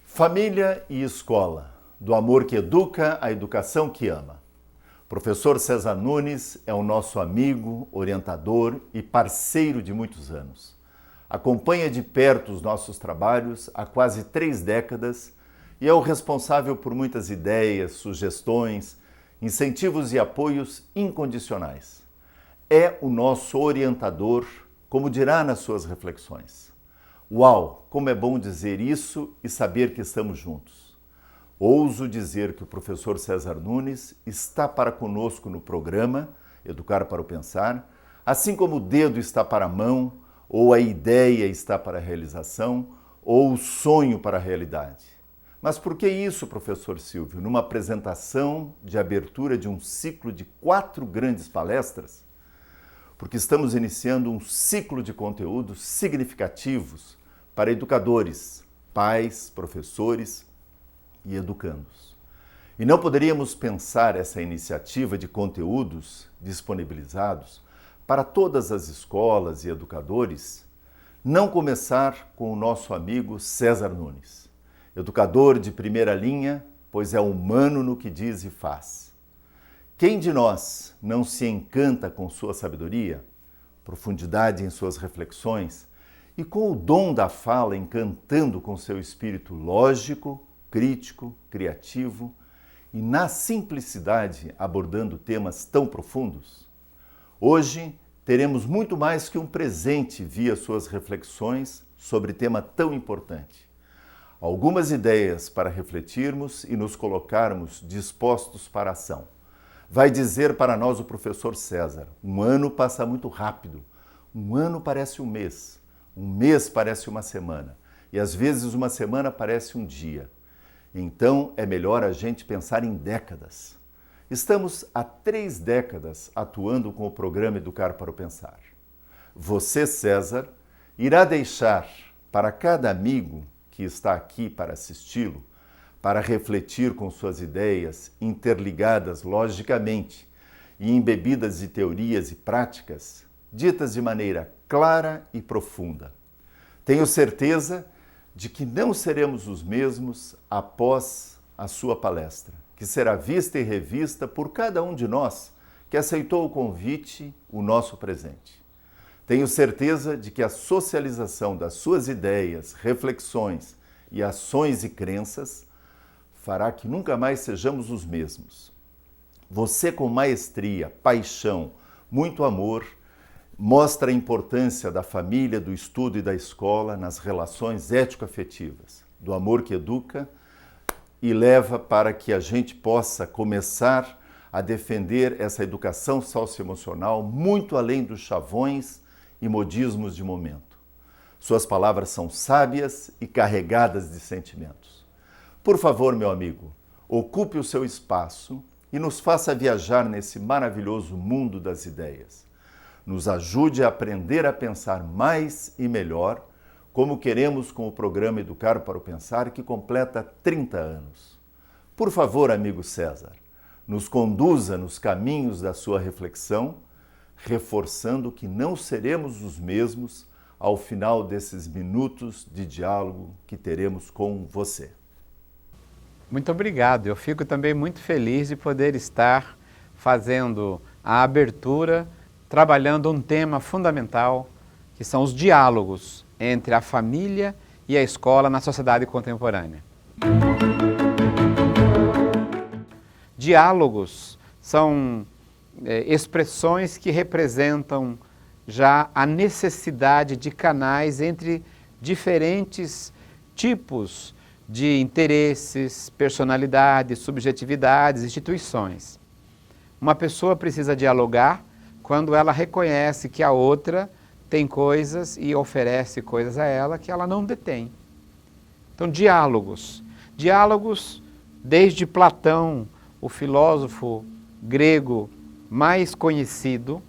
Família e escola, do amor que educa à educação que ama. Professor César Nunes é o nosso amigo, orientador e parceiro de muitos anos. Acompanha de perto os nossos trabalhos há quase 3 décadas e é o responsável por muitas ideias, sugestões, incentivos e apoios incondicionais. É o nosso orientador, como dirá nas suas reflexões. Uau, como é bom dizer isso e saber que estamos juntos. Ouso dizer que o professor César Nunes está para conosco no programa Educar para o Pensar, assim como o dedo está para a mão, ou a ideia está para a realização, ou o sonho para a realidade. Mas por que isso, professor Silvio? Numa apresentação de abertura de um ciclo de 4 grandes palestras? Porque estamos iniciando um ciclo de conteúdos significativos para educadores, pais, professores e educandos. E não poderíamos pensar essa iniciativa de conteúdos disponibilizados para todas as escolas e educadores, não começar com o nosso amigo César Nunes, educador de primeira linha, pois é humano no que diz e faz. Quem de nós não se encanta com sua sabedoria, profundidade em suas reflexões e com o dom da fala encantando com seu espírito lógico, crítico, criativo e na simplicidade abordando temas tão profundos? Hoje teremos muito mais que um presente via suas reflexões sobre tema tão importante. Algumas ideias para refletirmos e nos colocarmos dispostos para a ação. Vai dizer para nós o professor César: um ano passa muito rápido, um ano parece um mês parece uma semana, e às vezes uma semana parece um dia. Então é melhor a gente pensar em décadas. Estamos há 3 décadas atuando com o programa Educar para o Pensar. Você, César, irá deixar para cada amigo que está aqui para assisti-lo, para refletir com suas ideias interligadas logicamente e embebidas de teorias e práticas, ditas de maneira clara e profunda. Tenho certeza de que não seremos os mesmos após a sua palestra, que será vista e revista por cada um de nós que aceitou o convite, o nosso presente. Tenho certeza de que a socialização das suas ideias, reflexões e ações e crenças fará que nunca mais sejamos os mesmos. Você, com maestria, paixão, muito amor, mostra a importância da família, do estudo e da escola nas relações ético-afetivas, do amor que educa e leva para que a gente possa começar a defender essa educação socioemocional muito além dos chavões e modismos de momento. Suas palavras são sábias e carregadas de sentimentos. Por favor, meu amigo, ocupe o seu espaço e nos faça viajar nesse maravilhoso mundo das ideias. Nos ajude a aprender a pensar mais e melhor, como queremos com o programa Educar para o Pensar, que completa 30 anos. Por favor, amigo César, nos conduza nos caminhos da sua reflexão, reforçando que não seremos os mesmos ao final desses minutos de diálogo que teremos com você. Muito obrigado. Eu fico também muito feliz de poder estar fazendo a abertura, trabalhando um tema fundamental, que são os diálogos entre a família e a escola na sociedade contemporânea. Diálogos são expressões que representam já a necessidade de canais entre diferentes tipos de interesses, personalidades, subjetividades, instituições. Uma pessoa precisa dialogar quando ela reconhece que a outra tem coisas e oferece coisas a ela que ela não detém. Então, diálogos. Diálogos desde Platão, o filósofo grego mais conhecido,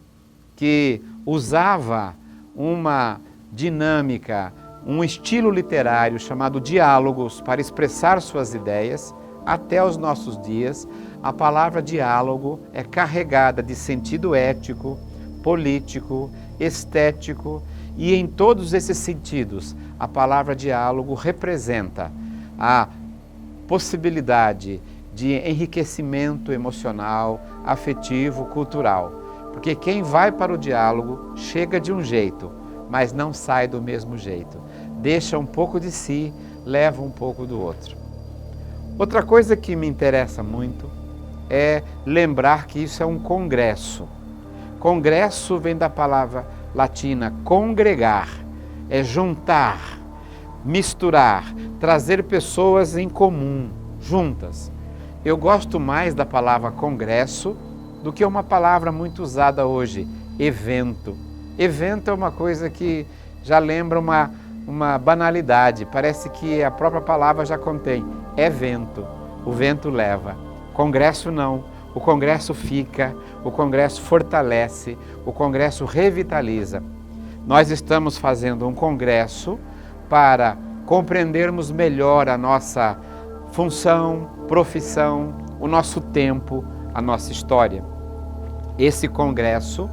que usava uma dinâmica, um estilo literário chamado diálogos para expressar suas ideias, até os nossos dias, a palavra diálogo é carregada de sentido ético, político, estético E em todos esses sentidos, a palavra diálogo representa a possibilidade de enriquecimento emocional, afetivo, cultural. Porque quem vai para o diálogo chega de um jeito, mas não sai do mesmo jeito. Deixa um pouco de si, leva um pouco do outro. Outra coisa que me interessa muito é lembrar que isso é um congresso. Congresso vem da palavra latina congregar, é juntar, misturar, trazer pessoas em comum, juntas. Eu gosto mais da palavra congresso do que uma palavra muito usada hoje, evento. Evento é uma coisa que já lembra uma banalidade, parece que a própria palavra já contém, é vento, o vento leva. Congresso não, o congresso fica, o congresso fortalece, o congresso revitaliza. Nós estamos fazendo um congresso para compreendermos melhor a nossa função, profissão, o nosso tempo, a nossa história. Esse congresso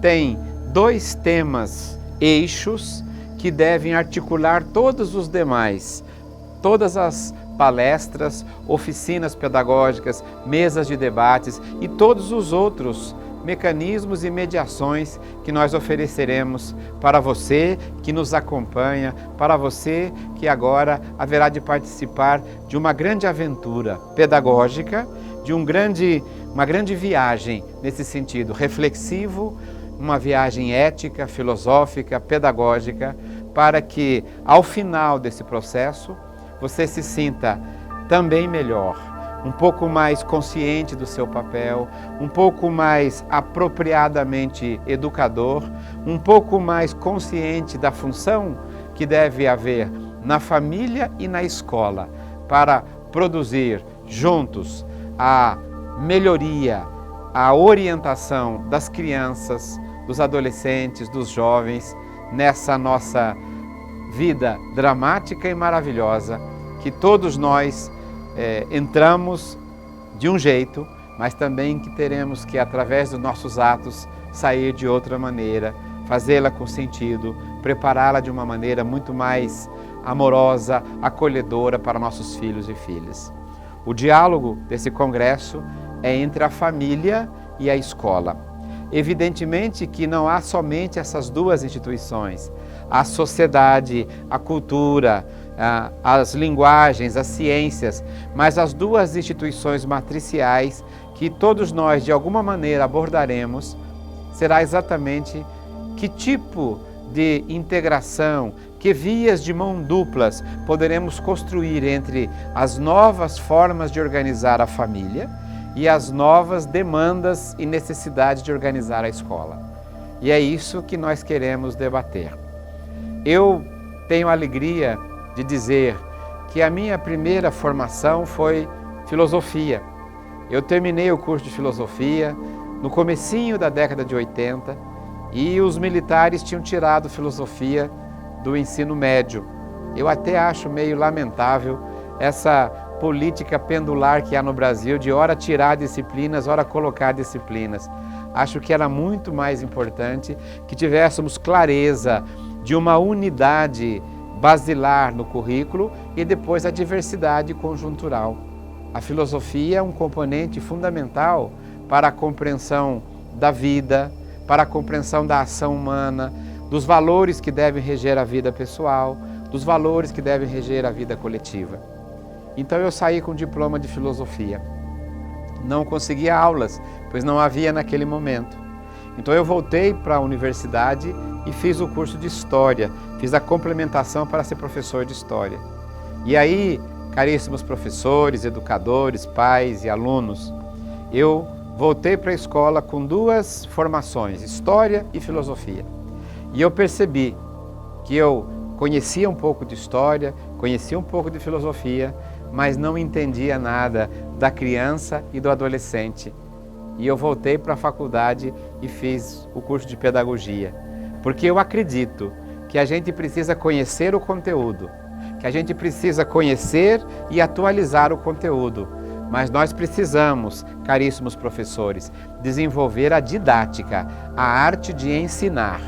tem 2 temas, eixos, que devem articular todos os demais, todas as palestras, oficinas pedagógicas, mesas de debates e todos os outros mecanismos e mediações que nós ofereceremos para você que nos acompanha, para você que agora haverá de participar de uma grande aventura pedagógica, de uma grande viagem nesse sentido reflexivo, uma viagem ética, filosófica, pedagógica, para que ao final desse processo você se sinta também melhor, um pouco mais consciente do seu papel, um pouco mais apropriadamente educador, um pouco mais consciente da função que deve haver na família e na escola para produzir juntos a melhoria, a orientação das crianças, dos adolescentes, dos jovens, nessa nossa vida dramática e maravilhosa, que todos nós entramos de um jeito, mas também que teremos que, através dos nossos atos, sair de outra maneira, fazê-la com sentido, prepará-la de uma maneira muito mais amorosa, acolhedora para nossos filhos e filhas. O diálogo desse congresso é entre a família e a escola. Evidentemente que não há somente essas 2 instituições, a sociedade, a cultura, as linguagens, as ciências, mas as 2 instituições matriciais que todos nós de alguma maneira abordaremos, será exatamente que tipo de integração, que vias de mão duplas poderemos construir entre as novas formas de organizar a família e as novas demandas e necessidades de organizar a escola. E é isso que nós queremos debater. Eu tenho a alegria de dizer que a minha primeira formação foi filosofia. Eu terminei o curso de filosofia no comecinho da década de 80 e os militares tinham tirado filosofia do ensino médio. Eu até acho meio lamentável essa política pendular que há no Brasil de ora tirar disciplinas, ora colocar disciplinas. Acho que era muito mais importante que tivéssemos clareza de uma unidade basilar no currículo e depois a diversidade conjuntural. A filosofia é um componente fundamental para a compreensão da vida, para a compreensão da ação humana, dos valores que devem reger a vida pessoal, dos valores que devem reger a vida coletiva. Então eu saí com diploma de filosofia. Não conseguia aulas, pois não havia naquele momento. Então eu voltei para a universidade e fiz o curso de História, fiz a complementação para ser professor de História. E aí, caríssimos professores, educadores, pais e alunos, eu voltei para a escola com 2 formações, História e Filosofia. E eu percebi que eu conhecia um pouco de História, conhecia um pouco de Filosofia, mas não entendia nada da criança e do adolescente. E eu voltei para a faculdade e fiz o curso de Pedagogia, porque eu acredito que a gente precisa conhecer o conteúdo, que a gente precisa conhecer e atualizar o conteúdo, mas nós precisamos, caríssimos professores, desenvolver a didática, a arte de ensinar.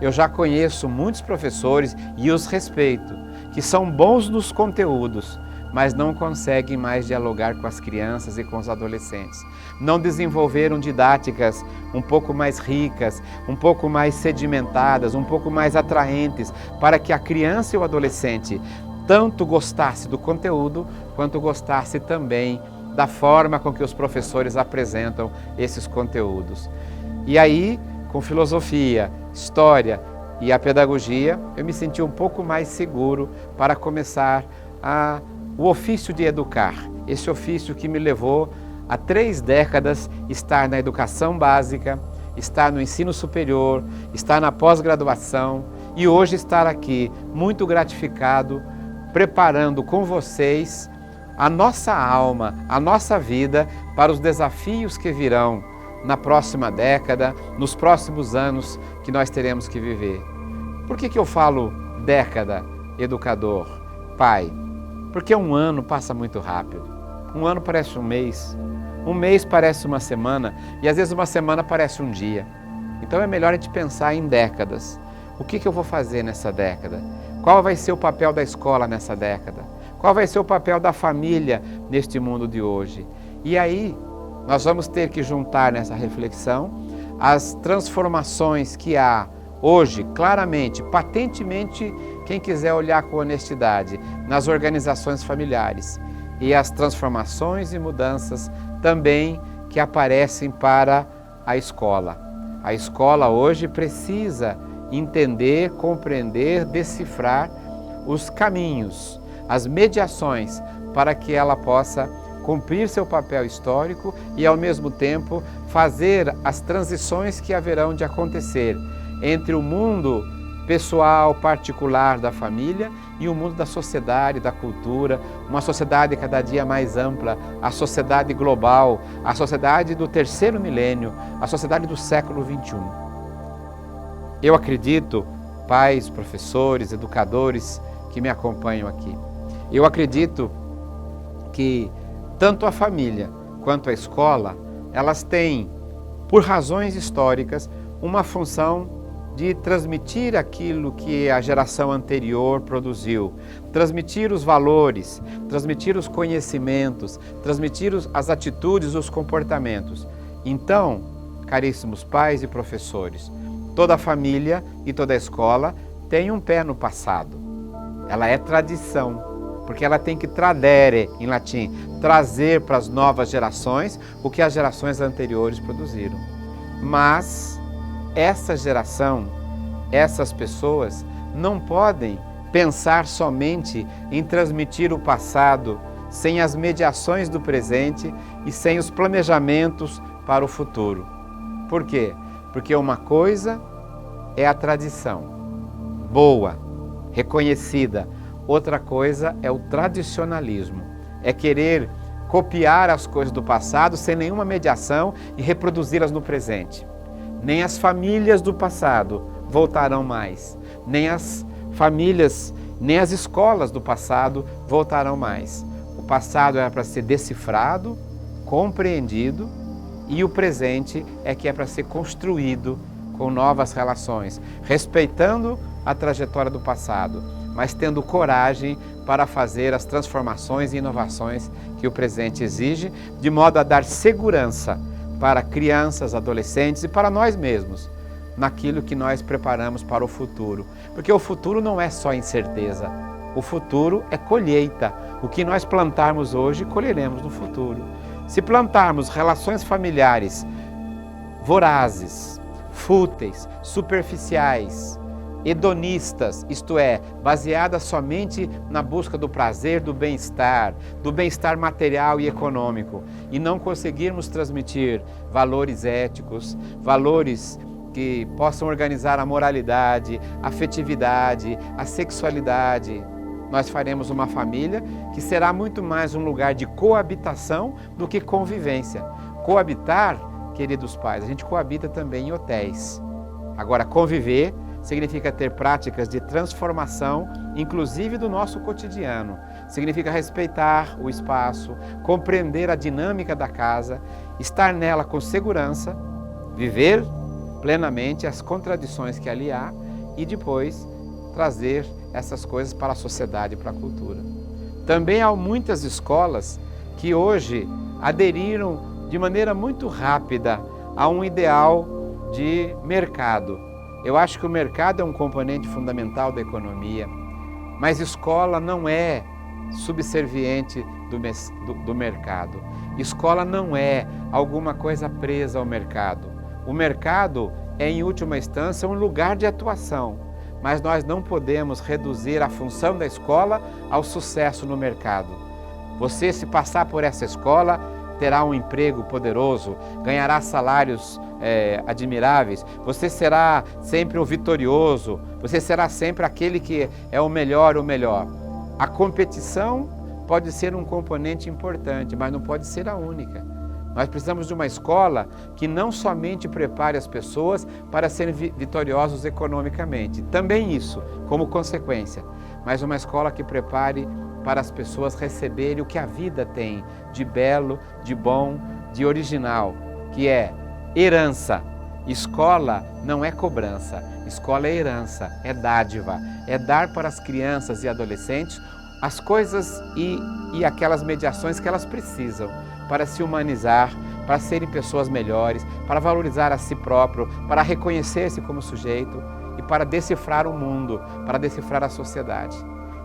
eu já conheço muitos professores e os respeito, que são bons nos conteúdos, mas não conseguem mais dialogar com as crianças e com os adolescentes. Não desenvolveram didáticas um pouco mais ricas, um pouco mais sedimentadas, um pouco mais atraentes, para que a criança e o adolescente tanto gostasse do conteúdo, quanto gostasse também da forma com que os professores apresentam esses conteúdos. E aí, com filosofia, história e a pedagogia, eu me senti um pouco mais seguro para começar o ofício de educar. Esse ofício que me levou há 3 décadas estar na educação básica, estar no ensino superior, estar na pós-graduação e hoje estar aqui muito gratificado, preparando com vocês a nossa alma, a nossa vida para os desafios que virão na próxima década, nos próximos anos que nós teremos que viver. Por que eu falo década, educador, pai? Porque um ano passa muito rápido. Um ano parece um mês parece uma semana e às vezes uma semana parece um dia. Então é melhor a gente pensar em décadas. O que eu vou fazer nessa década? Qual vai ser o papel da escola nessa década? Qual vai ser o papel da família neste mundo de hoje? E aí nós vamos ter que juntar nessa reflexão as transformações que há hoje, claramente, patentemente, quem quiser olhar com honestidade, nas organizações familiares e as transformações e mudanças também que aparecem para a escola. A escola hoje precisa entender, compreender, decifrar os caminhos, as mediações para que ela possa cumprir seu papel histórico e, ao mesmo tempo, fazer as transições que haverão de acontecer entre o mundo pessoal, particular da família e o mundo da sociedade, da cultura, uma sociedade cada dia mais ampla, a sociedade global, a sociedade do 3º milênio, a sociedade do século XXI. Eu acredito, pais, professores, educadores que me acompanham aqui, eu acredito que tanto a família quanto a escola, elas têm, por razões históricas, uma função de transmitir aquilo que a geração anterior produziu, transmitir os valores, transmitir os conhecimentos, transmitir as atitudes, os comportamentos. Então, caríssimos pais e professores, toda a família e toda a escola tem um pé no passado. Ela é tradição, porque ela tem que tradere, em latim, trazer para as novas gerações o que as gerações anteriores produziram. Mas essa geração, essas pessoas, não podem pensar somente em transmitir o passado sem as mediações do presente e sem os planejamentos para o futuro. Por quê? Porque uma coisa é a tradição, boa, reconhecida. Outra coisa é o tradicionalismo, é querer copiar as coisas do passado sem nenhuma mediação e reproduzi-las no presente. Nem as famílias do passado voltarão mais, nem as famílias, nem as escolas do passado voltarão mais. O passado era para ser decifrado, compreendido, e o presente é que é para ser construído com novas relações, respeitando a trajetória do passado, mas tendo coragem para fazer as transformações e inovações que o presente exige, de modo a dar segurança para crianças, adolescentes e para nós mesmos, naquilo que nós preparamos para o futuro. Porque o futuro não é só incerteza, o futuro é colheita. O que nós plantarmos hoje, colheremos no futuro. Se plantarmos relações familiares vorazes, fúteis, superficiais, hedonistas, isto é, baseadas somente na busca do prazer, do bem-estar material e econômico, e não conseguirmos transmitir valores éticos, valores que possam organizar a moralidade, a afetividade, a sexualidade, nós faremos uma família que será muito mais um lugar de coabitação do que convivência. Coabitar, queridos pais, a gente coabita também em hotéis. Agora, conviver significa ter práticas de transformação, inclusive do nosso cotidiano. Significa respeitar o espaço, compreender a dinâmica da casa, estar nela com segurança, viver plenamente as contradições que ali há e depois trazer essas coisas para a sociedade e para a cultura. Também há muitas escolas que hoje aderiram de maneira muito rápida a um ideal de mercado. Eu acho que o mercado é um componente fundamental da economia, mas escola não é subserviente do mercado. Escola não é alguma coisa presa ao mercado. O mercado é, em última instância, um lugar de atuação, mas nós não podemos reduzir a função da escola ao sucesso no mercado. Você, se passar por essa escola, terá um emprego poderoso, ganhará salários admiráveis, você será sempre o vitorioso, você será sempre aquele que é o melhor. A competição pode ser um componente importante, mas não pode ser a única. Nós precisamos de uma escola que não somente prepare as pessoas para serem vitoriosos economicamente, também isso como consequência, mas uma escola que prepare para as pessoas receberem o que a vida tem de belo, de bom, de original, que é herança. Escola não é cobrança, escola é herança, é dádiva, é dar para as crianças e adolescentes as coisas e aquelas mediações que elas precisam para se humanizar, para serem pessoas melhores, para valorizar a si próprio, para reconhecer-se como sujeito e para decifrar o mundo, para decifrar a sociedade.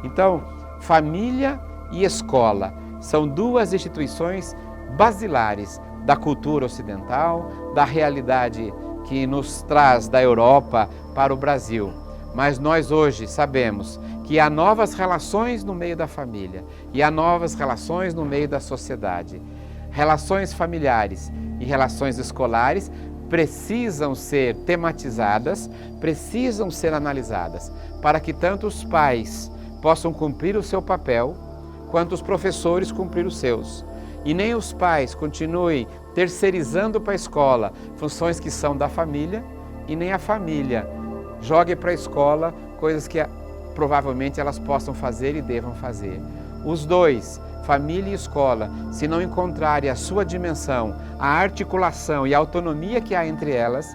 Então, família e escola são duas instituições basilares da cultura ocidental, da realidade que nos traz da Europa para o Brasil. Mas nós hoje sabemos que há novas relações no meio da família e há novas relações no meio da sociedade. Relações familiares e relações escolares precisam ser tematizadas, precisam ser analisadas, para que tanto os pais possam cumprir o seu papel, quanto os professores cumprir os seus. E nem os pais continuem terceirizando para a escola funções que são da família, e nem a família jogue para a escola coisas que provavelmente elas possam fazer e devam fazer. Os dois, família e escola, se não encontrarem a sua dimensão, a articulação e a autonomia que há entre elas,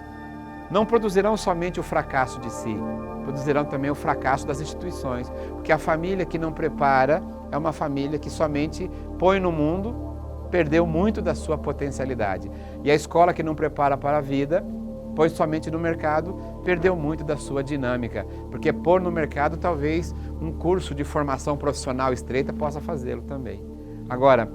não produzirão somente o fracasso de si, produzirão também o fracasso das instituições, porque a família que não prepara é uma família que somente põe no mundo, perdeu muito da sua potencialidade. E a escola que não prepara para a vida, põe somente no mercado, perdeu muito da sua dinâmica, porque pôr no mercado talvez um curso de formação profissional estreita possa fazê-lo também. Agora,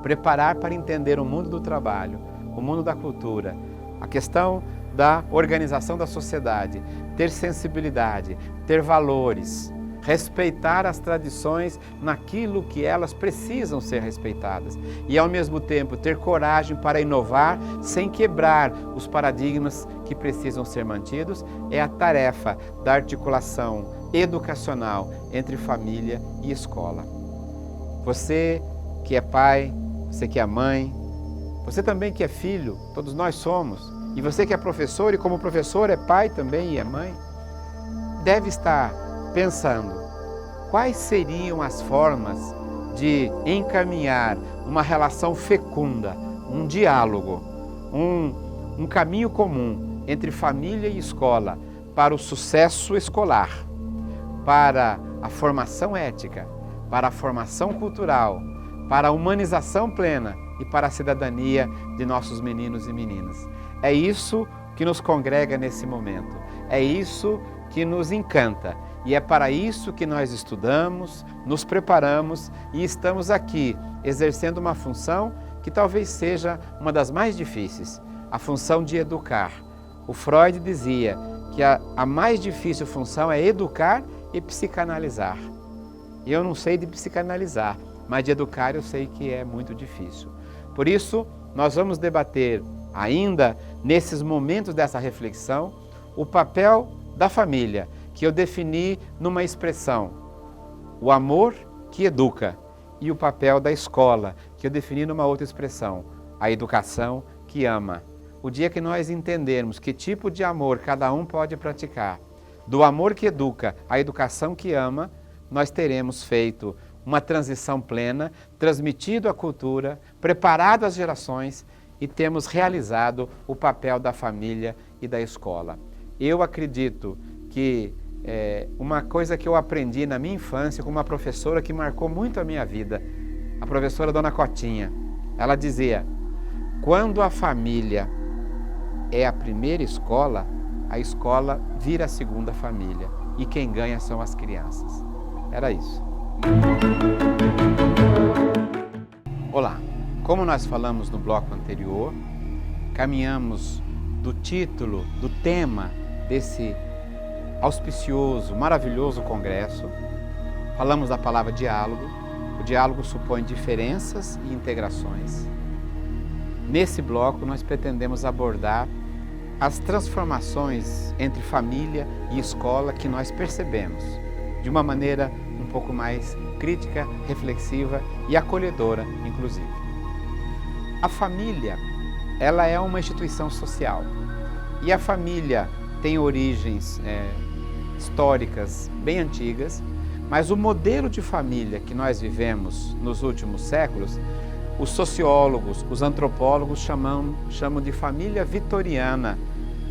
preparar para entender o mundo do trabalho, o mundo da cultura, a questão da organização da sociedade, ter sensibilidade, ter valores, respeitar as tradições naquilo que elas precisam ser respeitadas e, ao mesmo tempo, ter coragem para inovar sem quebrar os paradigmas que precisam ser mantidos, é a tarefa da articulação educacional entre família e escola. Você que é pai, você que é mãe, você também que é filho, todos nós somos, e você que é professor e como professor é pai também e é mãe, deve estar pensando quais seriam as formas de encaminhar uma relação fecunda, um diálogo, um caminho comum entre família e escola para o sucesso escolar, para a formação ética, para a formação cultural, para a humanização plena e para a cidadania de nossos meninos e meninas. É isso que nos congrega nesse momento, é isso que nos encanta. E é para isso que nós estudamos, nos preparamos e estamos aqui exercendo uma função que talvez seja uma das mais difíceis, a função de educar. O Freud dizia que a mais difícil função é educar e psicanalizar. Eu não sei de psicanalizar, mas de educar eu sei que é muito difícil. Por isso, nós vamos debater ainda nesses momentos dessa reflexão o papel da família, que eu defini numa expressão, o amor que educa, e o papel da escola, que eu defini numa outra expressão, a educação que ama. O dia que nós entendermos que tipo de amor cada um pode praticar, do amor que educa à educação que ama, nós teremos feito uma transição plena, transmitido a cultura, preparado as gerações e temos realizado o papel da família e da escola. Eu acredito que uma coisa que eu aprendi na minha infância com uma professora que marcou muito a minha vida, a professora Dona Cotinha. Ela dizia: quando a família é a primeira escola, a escola vira a segunda família e quem ganha são as crianças. Era isso. Olá, como nós falamos no bloco anterior, caminhamos do título, do tema desse auspicioso, maravilhoso congresso. Falamos da palavra diálogo. O diálogo supõe diferenças e integrações. Nesse bloco nós pretendemos abordar as transformações entre família e escola que nós percebemos de uma maneira um pouco mais crítica, reflexiva e acolhedora, inclusive. A família, ela é uma instituição social e a família tem origens históricas bem antigas, mas o modelo de família que nós vivemos nos últimos séculos, os sociólogos, os antropólogos chamam de família vitoriana,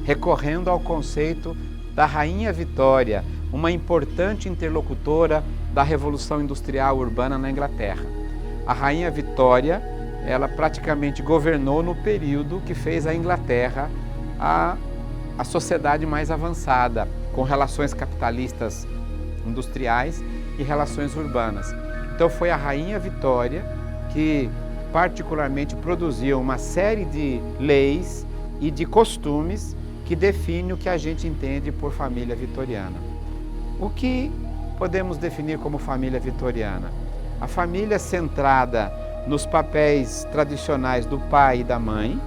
recorrendo ao conceito da Rainha Vitória, uma importante interlocutora da Revolução Industrial Urbana na Inglaterra. A Rainha Vitória, ela praticamente governou no período que fez a Inglaterra a sociedade mais avançada, com relações capitalistas industriais e relações urbanas. Então foi a Rainha Vitória que particularmente produziu uma série de leis e de costumes que define o que a gente entende por família vitoriana. O que podemos definir como família vitoriana? A família centrada nos papéis tradicionais do pai e da mãe,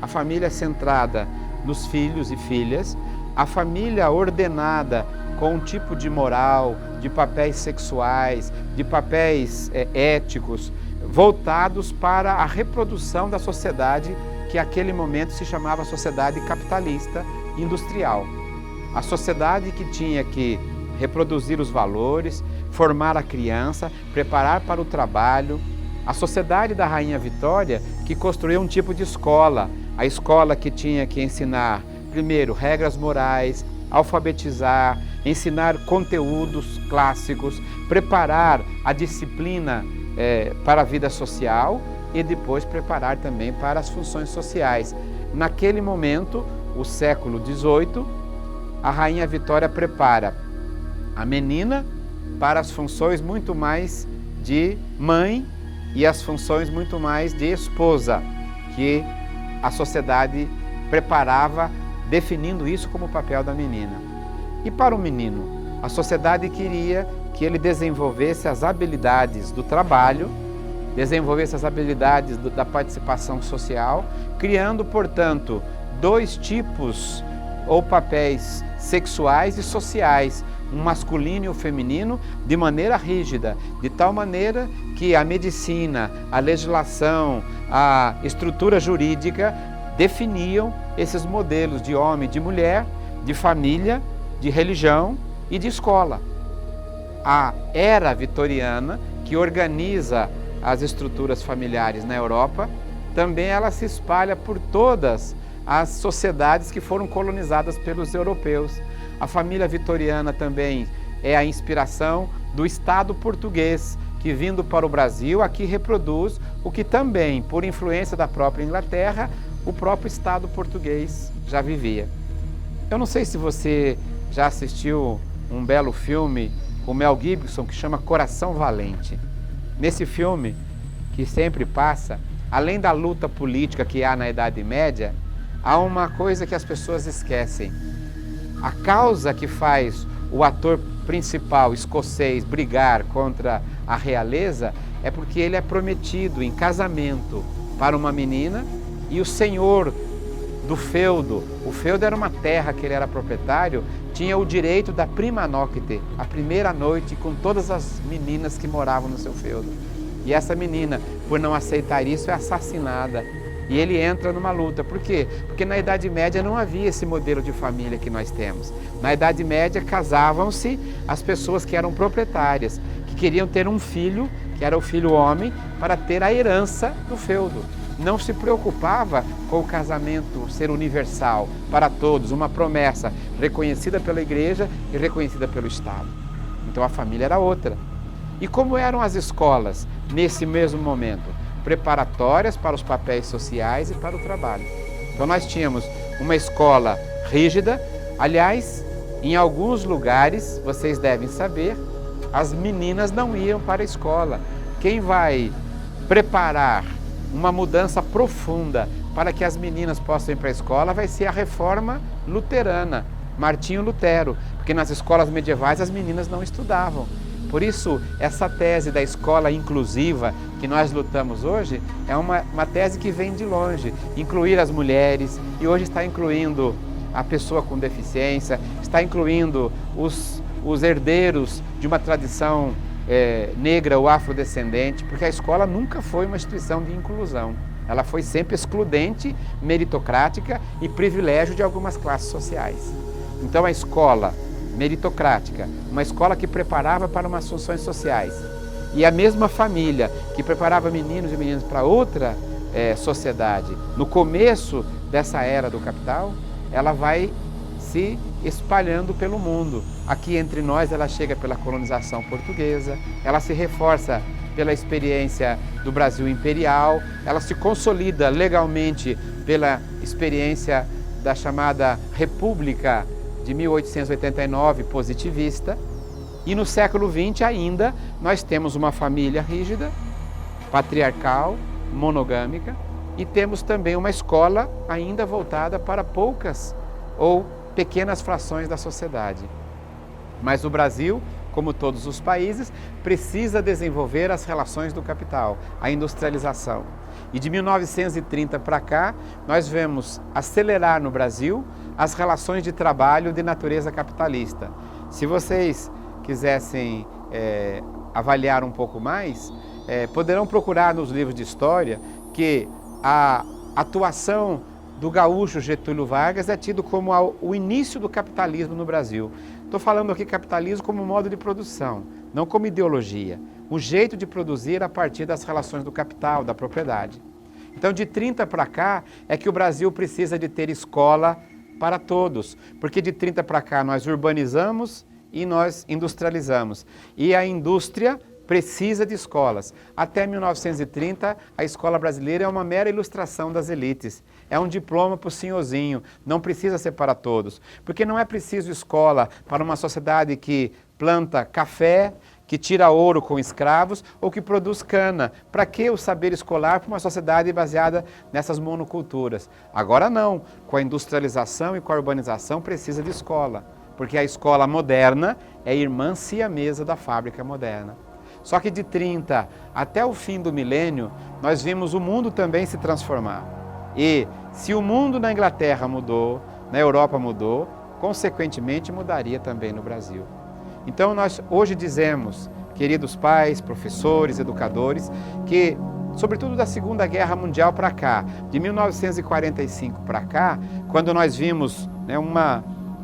a família centrada nos filhos e filhas, a família ordenada com um tipo de moral, de papéis sexuais, de papéis éticos, voltados para a reprodução da sociedade que naquele momento se chamava sociedade capitalista industrial. A sociedade que tinha que reproduzir os valores, formar a criança, preparar para o trabalho. A sociedade da Rainha Vitória que construiu um tipo de escola, a escola que tinha que ensinar, primeiro, regras morais, alfabetizar, ensinar conteúdos clássicos, preparar a disciplina para a vida social e depois preparar também para as funções sociais. Naquele momento, o século XVIII, a Rainha Vitória prepara a menina para as funções muito mais de mãe e as funções muito mais de esposa, que a sociedade preparava, definindo isso como o papel da menina. E para o menino, a sociedade queria que ele desenvolvesse as habilidades do trabalho, desenvolvesse as habilidades da participação social, criando, portanto, dois tipos ou papéis sexuais e sociais, um masculino e um feminino, de maneira rígida, de tal maneira que a medicina, a legislação, a estrutura jurídica definiam esses modelos de homem e de mulher, de família, de religião e de escola. A era vitoriana, que organiza as estruturas familiares na Europa, também ela se espalha por todas as sociedades que foram colonizadas pelos europeus. A família vitoriana também é a inspiração do Estado português, que vindo para o Brasil aqui reproduz o que também, por influência da própria Inglaterra, o próprio Estado português já vivia. Eu não sei se você já assistiu um belo filme com Mel Gibson que chama Coração Valente. Nesse filme, que sempre passa, além da luta política que há na Idade Média, há uma coisa que as pessoas esquecem. A causa que faz o ator principal escocês brigar contra a realeza é porque ele é prometido em casamento para uma menina e o senhor do feudo, o feudo era uma terra que ele era proprietário, tinha o direito da prima nocte, a primeira noite com todas as meninas que moravam no seu feudo. E essa menina, por não aceitar isso, é assassinada. E ele entra numa luta. Por quê? Porque na Idade Média não havia esse modelo de família que nós temos. Na Idade Média casavam-se as pessoas que eram proprietárias, que queriam ter um filho, que era o filho homem, para ter a herança do feudo. não se preocupava com o casamento ser universal, para todos, uma promessa reconhecida pela igreja e reconhecida pelo Estado. Então a família era outra. E como eram as escolas nesse mesmo momento? Preparatórias para os papéis sociais e para o trabalho. Então nós tínhamos uma escola rígida, aliás, em alguns lugares, vocês devem saber, as meninas não iam para a escola. Quem vai preparar uma mudança profunda para que as meninas possam ir para a escola vai ser a reforma luterana, Martinho Lutero, porque nas escolas medievais as meninas não estudavam. Por isso, essa tese da escola inclusiva que nós lutamos hoje é uma tese que vem de longe, incluir as mulheres, e hoje está incluindo a pessoa com deficiência, está incluindo os herdeiros de uma tradição negra ou afrodescendente, porque a escola nunca foi uma instituição de inclusão. Ela foi sempre excludente, meritocrática e privilégio de algumas classes sociais. Então a escola meritocrática, uma escola que preparava para umas funções sociais, e a mesma família que preparava meninos e meninas para outra sociedade, no começo dessa era do capital, ela vai se espalhando pelo mundo. Aqui entre nós ela chega pela colonização portuguesa, ela se reforça pela experiência do Brasil imperial, ela se consolida legalmente pela experiência da chamada República de 1889 positivista, e no século XX ainda nós temos uma família rígida, patriarcal, monogâmica, e temos também uma escola ainda voltada para poucas ou pequenas frações da sociedade. Mas o Brasil, como todos os países, precisa desenvolver as relações do capital, a industrialização. E de 1930 para cá, nós vemos acelerar no Brasil as relações de trabalho de natureza capitalista. Se vocês quisessem avaliar um pouco mais, poderão procurar nos livros de história que a atuação do gaúcho Getúlio Vargas é tido como o início do capitalismo no Brasil. Estou falando aqui capitalismo como modo de produção, não como ideologia. O jeito de produzir a partir das relações do capital, da propriedade. Então, de 30 para cá, é que o Brasil precisa de ter escola para todos, porque de 30 para cá nós urbanizamos e nós industrializamos. E a indústria precisa de escolas. Até 1930, a escola brasileira é uma mera ilustração das elites. É um diploma para o senhorzinho, não precisa ser para todos. Porque não é preciso escola para uma sociedade que planta café, que tira ouro com escravos ou que produz cana. Para que o saber escolar para uma sociedade baseada nessas monoculturas? Agora não, com a industrialização e com a urbanização precisa de escola, porque a escola moderna é irmã siamesa da fábrica moderna. Só que de 30 até o fim do milênio, nós vimos o mundo também se transformar. E se o mundo na Inglaterra mudou, na Europa mudou, consequentemente mudaria também no Brasil. Então nós hoje dizemos, queridos pais, professores, educadores, que sobretudo da Segunda Guerra Mundial para cá, de 1945 para cá, quando nós vimos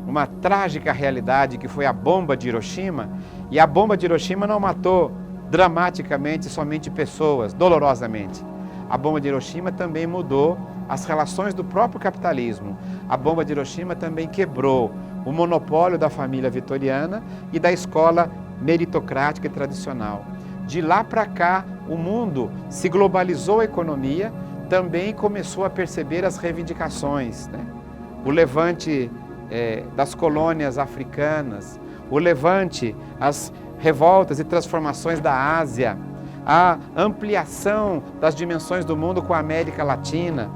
uma trágica realidade que foi a bomba de Hiroshima, e a bomba de Hiroshima não matou dramaticamente somente pessoas, dolorosamente. A bomba de Hiroshima também mudou as relações do próprio capitalismo. A bomba de Hiroshima também quebrou o monopólio da família vitoriana e da escola meritocrática e tradicional. De lá para cá, o mundo se globalizou a economia, também começou a perceber as reivindicações, né? O levante das colônias africanas, o levante, as revoltas e transformações da Ásia, a ampliação das dimensões do mundo com a América Latina,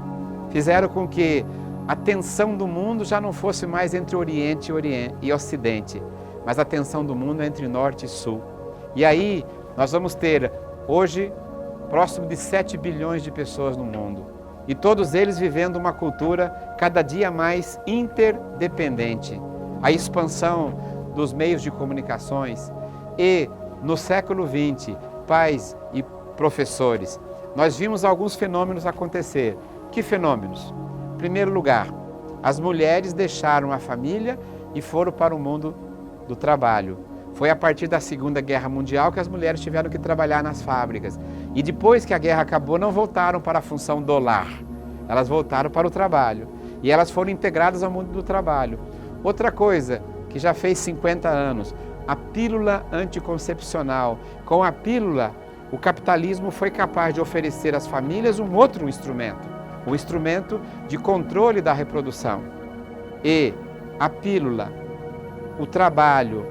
fizeram com que a tensão do mundo já não fosse mais entre Oriente e Ocidente, mas a tensão do mundo é entre Norte e Sul. E aí nós vamos ter hoje próximo de 7 bilhões de pessoas no mundo, e todos eles vivendo uma cultura cada dia mais interdependente. A expansão dos meios de comunicações e, no século XX, pais e professores, nós vimos alguns fenômenos acontecer. Que fenômenos? Em primeiro lugar, as mulheres deixaram a família e foram para o mundo do trabalho. Foi a partir da Segunda Guerra Mundial que as mulheres tiveram que trabalhar nas fábricas. E depois que a guerra acabou, não voltaram para a função do lar. Elas voltaram para o trabalho. E elas foram integradas ao mundo do trabalho. Outra coisa que já fez 50 anos, a pílula anticoncepcional. Com a pílula, o capitalismo foi capaz de oferecer às famílias um outro instrumento, o instrumento de controle da reprodução. E a pílula, o trabalho,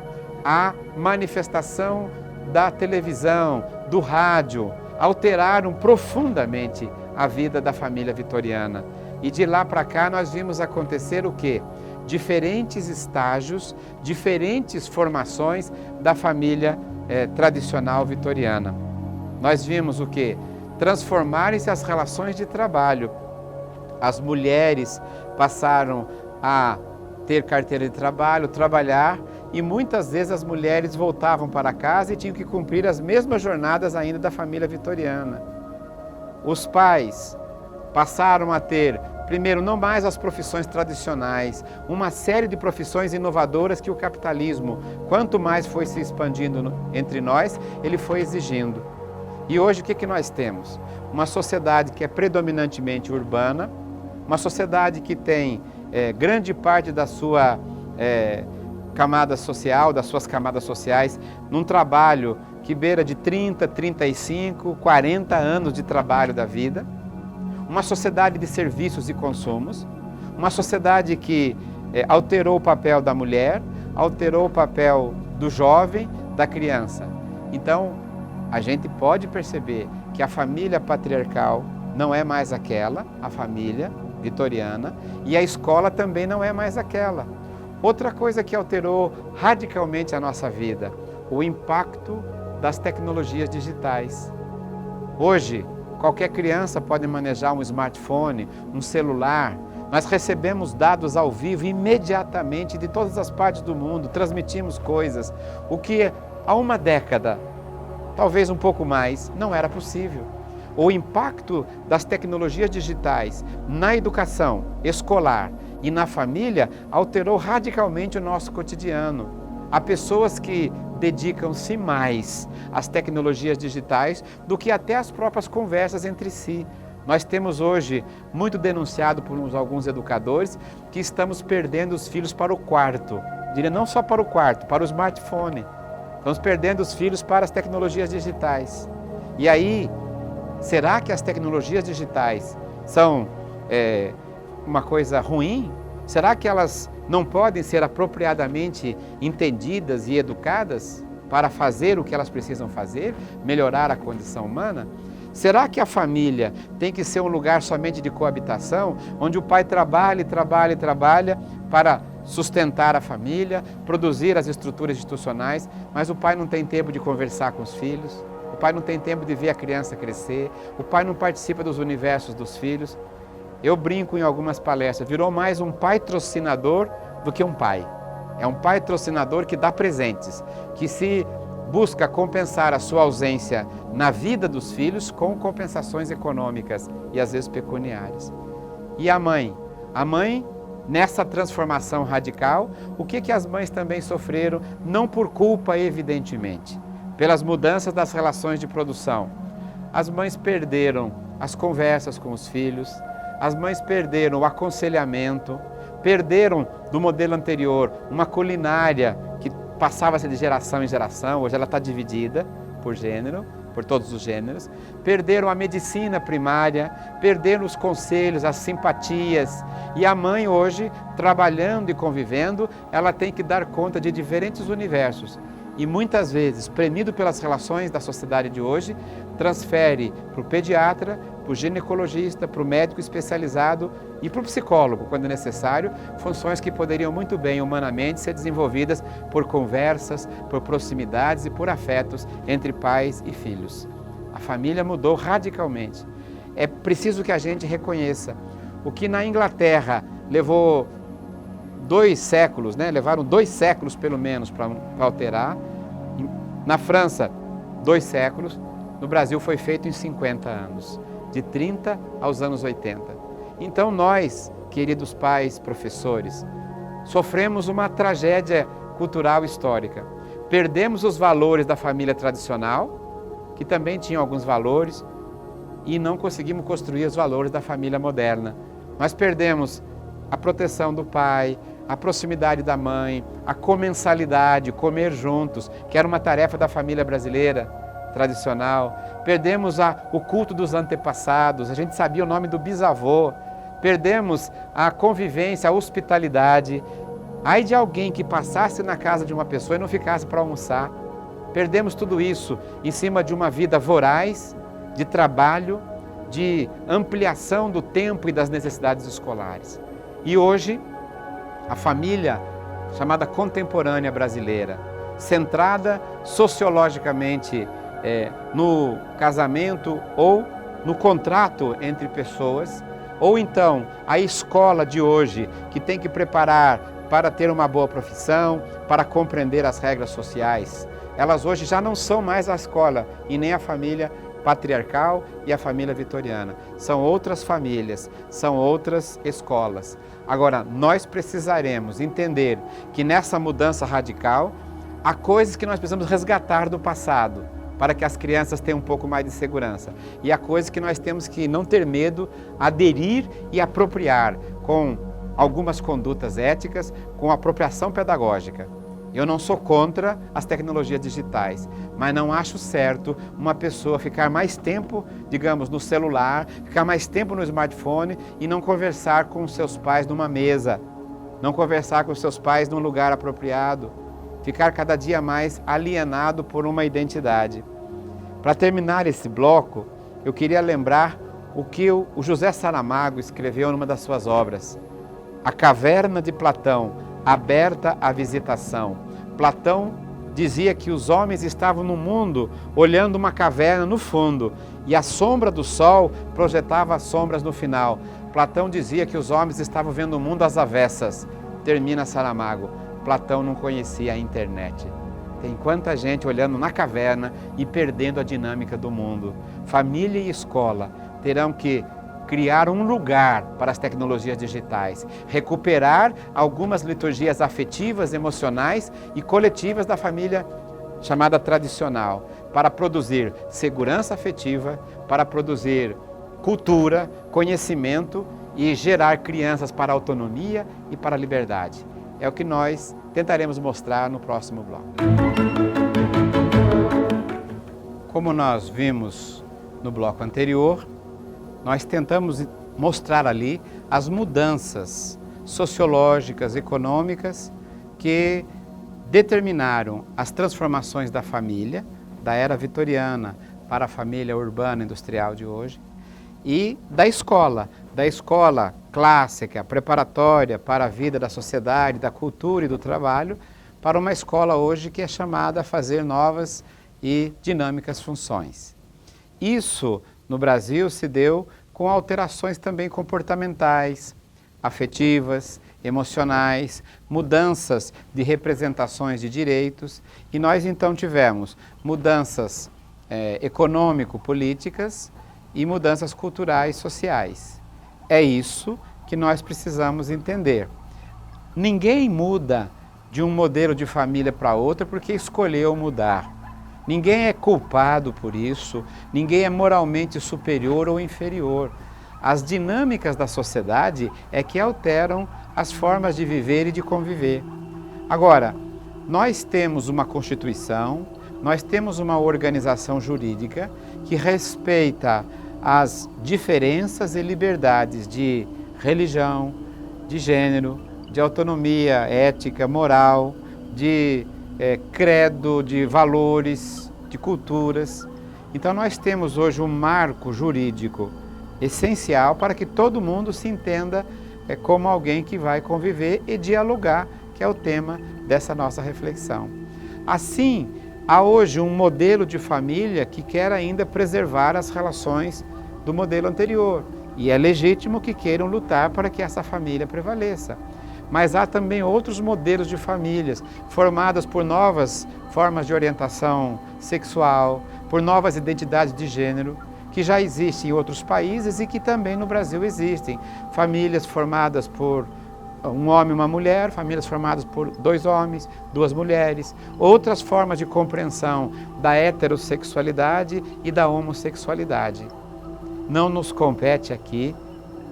a manifestação da televisão, do rádio, alteraram profundamente a vida da família vitoriana. E de lá para cá nós vimos acontecer o quê? Diferentes estágios, diferentes formações da família tradicional vitoriana. Nós vimos o quê? Transformarem-se as relações de trabalho. As mulheres passaram a ter carteira de trabalho, trabalhar, e muitas vezes as mulheres voltavam para casa e tinham que cumprir as mesmas jornadas ainda da família vitoriana. Os pais passaram a ter, primeiro, não mais as profissões tradicionais, uma série de profissões inovadoras que o capitalismo, quanto mais foi se expandindo entre nós, ele foi exigindo. E hoje o que nós temos? Uma sociedade que é predominantemente urbana, uma sociedade que tem grande parte da sua camada social, das suas camadas sociais, num trabalho que beira de 30, 35, 40 anos de trabalho da vida, uma sociedade de serviços e consumos, uma sociedade que alterou o papel da mulher, alterou o papel do jovem, da criança. Então, a gente pode perceber que a família patriarcal não é mais aquela, a família vitoriana, e a escola também não é mais aquela. Outra coisa que alterou radicalmente a nossa vida, o impacto das tecnologias digitais. Hoje, qualquer criança pode manejar um smartphone, um celular. Nós recebemos dados ao vivo imediatamente de todas as partes do mundo, transmitimos coisas, o que há uma década, talvez um pouco mais, não era possível. O impacto das tecnologias digitais na educação escolar e na família alterou radicalmente o nosso cotidiano. Há pessoas que dedicam-se mais às tecnologias digitais do que até às próprias conversas entre si. Nós temos hoje, muito denunciado por alguns educadores, que estamos perdendo os filhos para o quarto. Diria não só para o quarto, para o smartphone. Estamos perdendo os filhos para as tecnologias digitais. E aí, será que as tecnologias digitais são uma coisa ruim? Será que elas não podem ser apropriadamente entendidas e educadas para fazer o que elas precisam fazer, melhorar a condição humana? Será que a família tem que ser um lugar somente de coabitação, onde o pai trabalha para sustentar a família, produzir as estruturas institucionais, mas o pai não tem tempo de conversar com os filhos, o pai não tem tempo de ver a criança crescer, o pai não participa dos universos dos filhos? Eu brinco em algumas palestras, virou mais um patrocinador do que um pai. É um patrocinador que dá presentes, que se busca compensar a sua ausência na vida dos filhos com compensações econômicas e às vezes pecuniárias. E a mãe? A mãe, nessa transformação radical, o que as mães também sofreram, não por culpa evidentemente, pelas mudanças das relações de produção. As mães perderam as conversas com os filhos, as mães perderam o aconselhamento, perderam do modelo anterior uma culinária que passava-se de geração em geração, hoje ela está dividida por gênero, por todos os gêneros, perderam a medicina primária, perderam os conselhos, as simpatias, e a mãe hoje, trabalhando e convivendo, ela tem que dar conta de diferentes universos. E muitas vezes, premido pelas relações da sociedade de hoje, transfere para o pediatra, para o ginecologista, para o médico especializado e para o psicólogo, quando necessário, funções que poderiam muito bem, humanamente, ser desenvolvidas por conversas, por proximidades e por afetos entre pais e filhos. A família mudou radicalmente. É preciso que a gente reconheça o que na Inglaterra levou 2 séculos, levaram 2 séculos pelo menos para alterar. Na França, 2 séculos. No Brasil foi feito em 50 anos, de 30 aos anos 80. Então nós, queridos pais, professores, sofremos uma tragédia cultural histórica, Perdemos os valores da família tradicional, que também tinham alguns valores, e não conseguimos construir os valores da família moderna. Nós perdemos a proteção do pai, a proximidade da mãe, a comensalidade, comer juntos, que era uma tarefa da família brasileira tradicional. Perdemos o culto dos antepassados, a gente sabia o nome do bisavô. Perdemos a convivência, a hospitalidade. Ai de alguém que passasse na casa de uma pessoa e não ficasse para almoçar. Perdemos tudo isso em cima de uma vida voraz, de trabalho, de ampliação do tempo e das necessidades escolares. E hoje, a família chamada contemporânea brasileira, centrada sociologicamente no casamento ou no contrato entre pessoas, ou então a escola de hoje, que tem que preparar para ter uma boa profissão, para compreender as regras sociais. Elas hoje já não são mais a escola e nem a família patriarcal e a família vitoriana. São outras famílias, são outras escolas. Agora, nós precisaremos entender que nessa mudança radical, há coisas que nós precisamos resgatar do passado, para que as crianças tenham um pouco mais de segurança. E há coisas que nós temos que não ter medo, aderir e apropriar com algumas condutas éticas, com apropriação pedagógica. Eu não sou contra as tecnologias digitais, mas não acho certo uma pessoa ficar mais tempo, digamos, no celular, ficar mais tempo no smartphone e não conversar com seus pais numa mesa, não conversar com seus pais num lugar apropriado, ficar cada dia mais alienado por uma identidade. Para terminar esse bloco, eu queria lembrar o que o José Saramago escreveu numa das suas obras. A caverna de Platão, aberta à visitação. Platão dizia que os homens estavam no mundo olhando uma caverna no fundo e a sombra do sol projetava as sombras no final. Platão dizia que os homens estavam vendo o mundo às avessas. Termina Saramago. Platão não conhecia a internet. Tem quanta gente olhando na caverna e perdendo a dinâmica do mundo. Família e escola terão que criar um lugar para as tecnologias digitais, recuperar algumas liturgias afetivas, emocionais e coletivas da família chamada tradicional, para produzir segurança afetiva, para produzir cultura, conhecimento e gerar crianças para a autonomia e para a liberdade. É o que nós tentaremos mostrar no próximo bloco. Como nós vimos no bloco anterior, nós tentamos mostrar ali as mudanças sociológicas, econômicas que determinaram as transformações da família, da era vitoriana para a família urbana industrial de hoje, e da escola clássica, preparatória para a vida da sociedade, da cultura e do trabalho, para uma escola hoje que é chamada a fazer novas e dinâmicas funções. Isso no Brasil se deu com alterações também comportamentais, afetivas, emocionais, mudanças de representações de direitos, e nós então tivemos mudanças econômico-políticas e mudanças culturais sociais. É isso que nós precisamos entender. Ninguém muda de um modelo de família para outro porque escolheu mudar. Ninguém é culpado por isso, ninguém é moralmente superior ou inferior. As dinâmicas da sociedade é que alteram as formas de viver e de conviver. Agora, nós temos uma Constituição, nós temos uma organização jurídica que respeita as diferenças e liberdades de religião, de gênero, de autonomia ética, moral, de credo, de valores, de culturas. Então nós temos hoje um marco jurídico essencial para que todo mundo se entenda como alguém que vai conviver e dialogar, que é o tema dessa nossa reflexão. Assim, há hoje um modelo de família que quer ainda preservar as relações do modelo anterior, e é legítimo que queiram lutar para que essa família prevaleça. Mas há também outros modelos de famílias formadas por novas formas de orientação sexual, por novas identidades de gênero, que já existem em outros países e que também no Brasil existem. Famílias formadas por um homem e uma mulher, famílias formadas por 2 homens, 2 mulheres, outras formas de compreensão da heterossexualidade e da homossexualidade. Não nos compete aqui,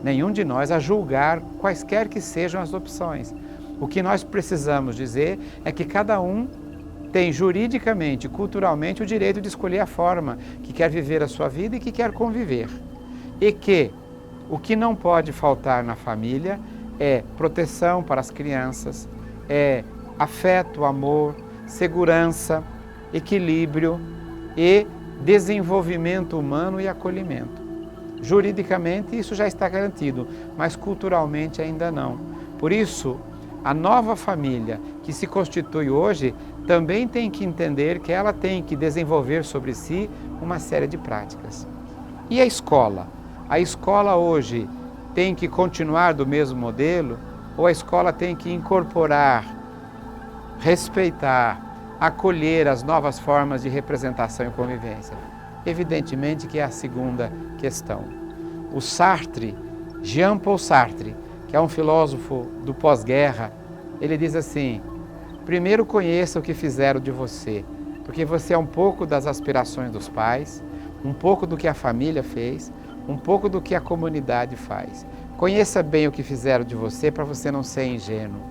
nenhum de nós, a julgar quaisquer que sejam as opções. O que nós precisamos dizer é que cada um tem juridicamente, culturalmente, o direito de escolher a forma que quer viver a sua vida e que quer conviver. E que o que não pode faltar na família é proteção para as crianças, é afeto, amor, segurança, equilíbrio e desenvolvimento humano e acolhimento. Juridicamente isso já está garantido, mas culturalmente ainda não. Por isso, a nova família que se constitui hoje também tem que entender que ela tem que desenvolver sobre si uma série de práticas. E a escola? A escola hoje tem que continuar do mesmo modelo ou a escola tem que incorporar, respeitar, acolher as novas formas de representação e convivência? Evidentemente que é a segunda questão. O Sartre, Jean-Paul Sartre, que é um filósofo do pós-guerra, ele diz assim: primeiro conheça o que fizeram de você, porque você é um pouco das aspirações dos pais, um pouco do que a família fez, um pouco do que a comunidade faz. Conheça bem o que fizeram de você para você não ser ingênuo.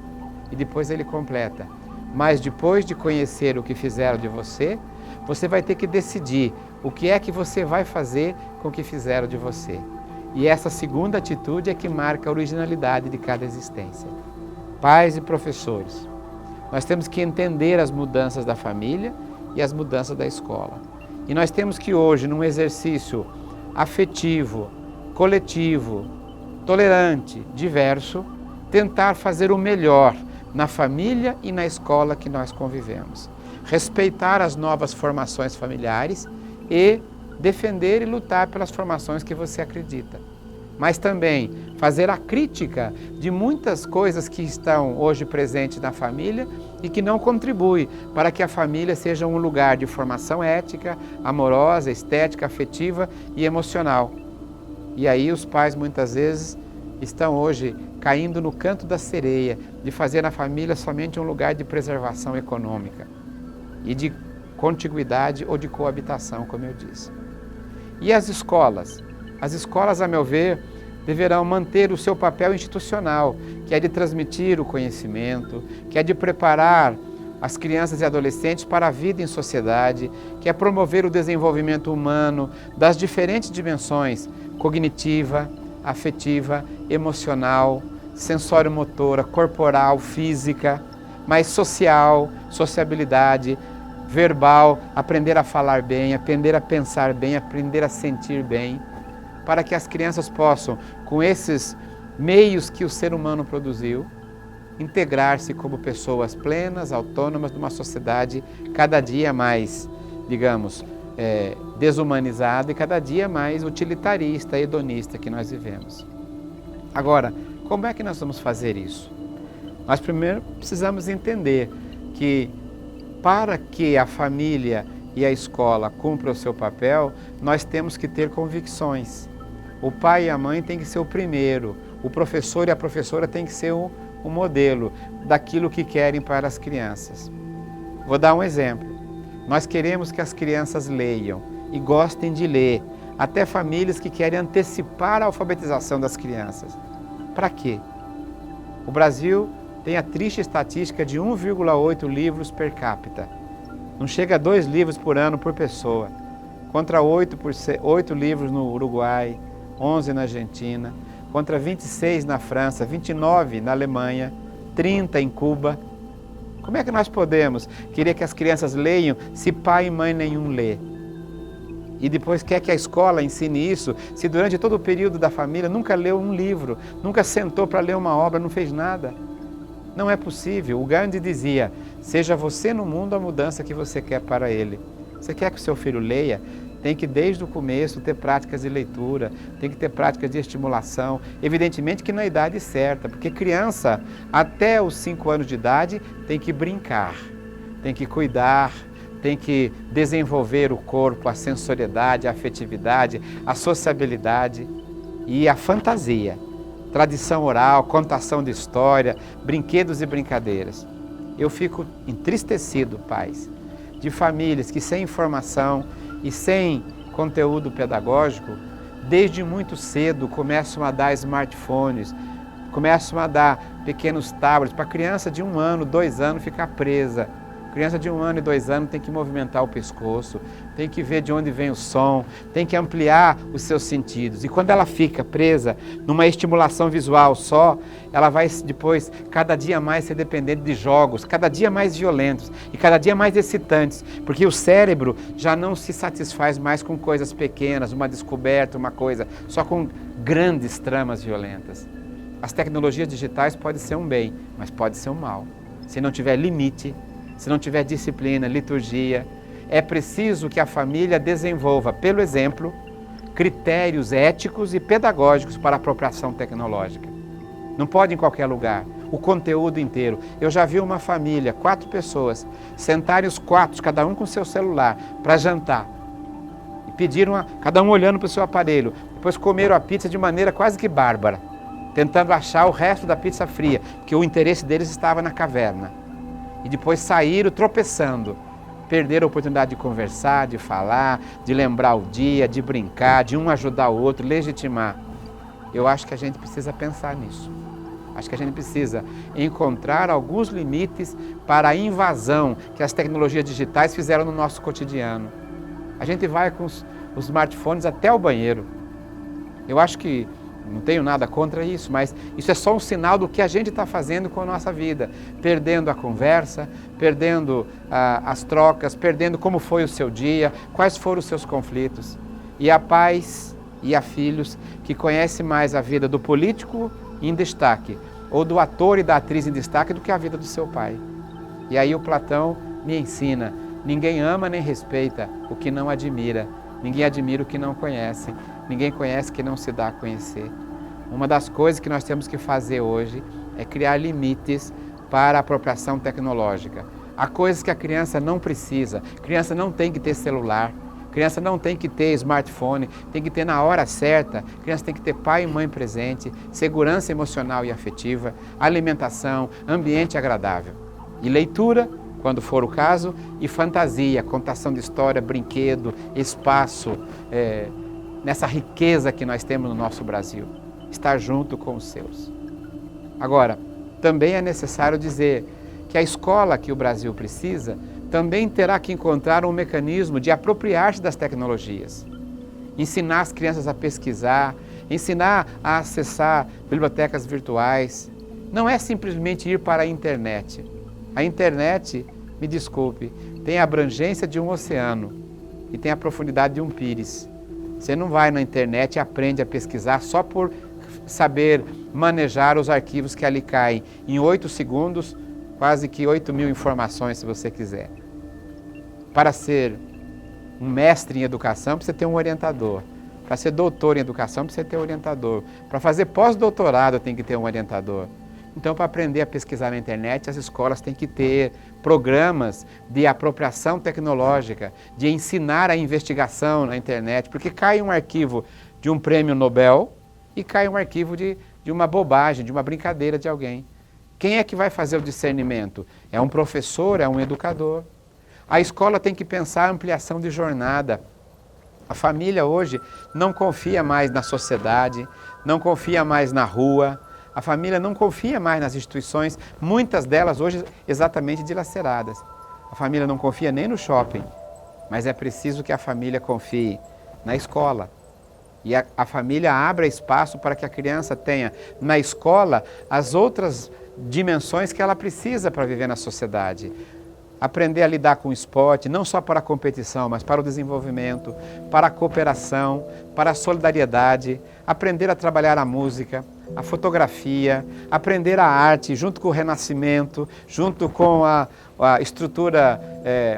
E depois ele completa: mas depois de conhecer o que fizeram de você, você vai ter que decidir o que é que você vai fazer com o que fizeram de você. E essa segunda atitude é que marca a originalidade de cada existência. Pais e professores, nós temos que entender as mudanças da família e as mudanças da escola. E nós temos que hoje, num exercício afetivo, coletivo, tolerante, diverso, tentar fazer o melhor na família e na escola que nós convivemos. Respeitar as novas formações familiares e defender e lutar pelas formações que você acredita. Mas também fazer a crítica de muitas coisas que estão hoje presentes na família e que não contribuem para que a família seja um lugar de formação ética, amorosa, estética, afetiva e emocional. E aí os pais muitas vezes estão hoje caindo no canto da sereia de fazer a família somente um lugar de preservação econômica e de contiguidade ou de coabitação, como eu disse. E as escolas? As escolas, a meu ver, deverão manter o seu papel institucional, que é de transmitir o conhecimento, que é de preparar as crianças e adolescentes para a vida em sociedade, que é promover o desenvolvimento humano das diferentes dimensões: cognitiva, afetiva, emocional, sensório-motora, corporal, física, mas social, sociabilidade, verbal, aprender a falar bem, aprender a pensar bem, aprender a sentir bem, para que as crianças possam, com esses meios que o ser humano produziu, integrar-se como pessoas plenas, autônomas, numa sociedade cada dia mais, digamos, desumanizada e cada dia mais utilitarista, hedonista que nós vivemos. Agora, como é que nós vamos fazer isso? Nós primeiro precisamos entender que para que a família e a escola cumpram o seu papel, nós temos que ter convicções. O pai e a mãe têm que ser o primeiro, o professor e a professora têm que ser o modelo daquilo que querem para as crianças. Vou dar um exemplo. Nós queremos que as crianças leiam e gostem de ler, até famílias que querem antecipar a alfabetização das crianças. Para quê? O Brasil tem a triste estatística de 1,8 livros per capita. Não chega a 2 livros por ano por pessoa, contra 8 livros no Uruguai, 11 na Argentina, contra 26 na França, 29 na Alemanha, 30 em Cuba. Como é que nós podemos querer que as crianças leiam se pai e mãe nenhum lê? E depois quer que a escola ensine isso, se durante todo o período da família nunca leu um livro, nunca sentou para ler uma obra, não fez nada? Não é possível. O Gandhi dizia: seja você no mundo a mudança que você quer para ele. Você quer que o seu filho leia? Tem que desde o começo ter práticas de leitura, tem que ter práticas de estimulação, evidentemente que na idade certa, porque criança até os 5 anos de idade tem que brincar, tem que cuidar, tem que desenvolver o corpo, a sensoriedade, a afetividade, a sociabilidade e a fantasia. tradição oral, contação de história, brinquedos e brincadeiras. Eu fico entristecido, pais, de famílias que sem informação e sem conteúdo pedagógico, desde muito cedo começam a dar smartphones, começam a dar pequenos tablets para a criança de 1 ano, 2 anos ficar presa. Criança de 1 ano e 2 anos tem que movimentar o pescoço, tem que ver de onde vem o som, tem que ampliar os seus sentidos. E quando ela fica presa numa estimulação visual só, ela vai depois cada dia mais ser dependente de jogos, cada dia mais violentos e cada dia mais excitantes, porque o cérebro já não se satisfaz mais com coisas pequenas, uma descoberta, uma coisa, só com grandes tramas violentas. As tecnologias digitais podem ser um bem, mas pode ser um mal. Se não tiver limite, se não tiver disciplina, liturgia, é preciso que a família desenvolva, pelo exemplo, critérios éticos e pedagógicos para a apropriação tecnológica. Não pode em qualquer lugar, o conteúdo inteiro. Eu já vi uma família, 4 pessoas, sentarem os 4, cada um com seu celular, para jantar. E pediram, cada um olhando para o seu aparelho. Depois comeram a pizza de maneira quase que bárbara, tentando achar o resto da pizza fria, porque o interesse deles estava na caverna. E depois saíram tropeçando, perderam a oportunidade de conversar, de falar, de lembrar o dia, de brincar, de um ajudar o outro, legitimar. Eu acho que a gente precisa pensar nisso. Acho que a gente precisa encontrar alguns limites para a invasão que as tecnologias digitais fizeram no nosso cotidiano. A gente vai com os smartphones até o banheiro. Eu acho que não tenho nada contra isso, mas isso é só um sinal do que a gente está fazendo com a nossa vida. Perdendo a conversa, perdendo as trocas, perdendo como foi o seu dia, quais foram os seus conflitos. E há pais e há filhos que conhecem mais a vida do político em destaque, ou do ator e da atriz em destaque, do que a vida do seu pai. E aí o Platão me ensina, ninguém ama nem respeita o que não admira, ninguém admira o que não conhece. Ninguém conhece que não se dá a conhecer. Uma das coisas que nós temos que fazer hoje é criar limites para a apropriação tecnológica. Há coisas que a criança não precisa. A criança não tem que ter celular. A criança não tem que ter smartphone. Tem que ter na hora certa. A criança tem que ter pai e mãe presente, segurança emocional e afetiva, alimentação, ambiente agradável. E leitura, quando for o caso, e fantasia, contação de história, brinquedo, espaço, nessa riqueza que nós temos no nosso Brasil, estar junto com os seus. Agora, também é necessário dizer que a escola que o Brasil precisa também terá que encontrar um mecanismo de apropriar-se das tecnologias. Ensinar as crianças a pesquisar, ensinar a acessar bibliotecas virtuais. Não é simplesmente ir para a internet. A internet, me desculpe, tem a abrangência de um oceano e tem a profundidade de um pires. Você não vai na internet e aprende a pesquisar só por saber manejar os arquivos que ali caem. Em 8 segundos, quase que 8.000 informações, se você quiser. Para ser um mestre em educação, precisa ter um orientador. Para ser doutor em educação, precisa ter um orientador. Para fazer pós-doutorado, tem que ter um orientador. Então, para aprender a pesquisar na internet, as escolas têm que ter programas de apropriação tecnológica, de ensinar a investigação na internet, porque cai um arquivo de um prêmio Nobel e cai um arquivo de uma bobagem, de uma brincadeira de alguém. Quem é que vai fazer o discernimento? É um professor, é um educador. A escola tem que pensar a ampliação de jornada. A família hoje não confia mais na sociedade, não confia mais na rua. A família não confia mais nas instituições, muitas delas hoje exatamente dilaceradas. A família não confia nem no shopping, mas é preciso que a família confie na escola. E a família abra espaço para que a criança tenha na escola as outras dimensões que ela precisa para viver na sociedade. Aprender a lidar com o esporte, não só para a competição, mas para o desenvolvimento, para a cooperação, para a solidariedade, aprender a trabalhar a música, a fotografia, aprender a arte junto com o Renascimento, junto com a estrutura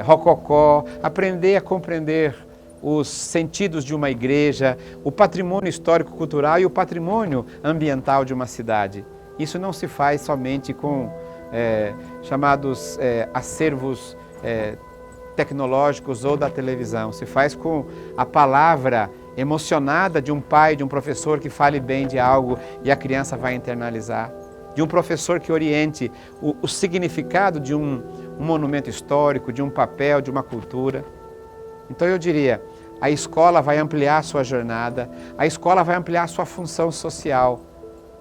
rococó, aprender a compreender os sentidos de uma igreja, o patrimônio histórico-cultural e o patrimônio ambiental de uma cidade. Isso não se faz somente com chamados acervos tecnológicos ou da televisão, se faz com a palavra emocionada de um pai, de um professor que fale bem de algo e a criança vai internalizar, de um professor que oriente o significado de um monumento histórico, de um papel, de uma cultura. Então eu diria, a escola vai ampliar a sua jornada, a escola vai ampliar a sua função social.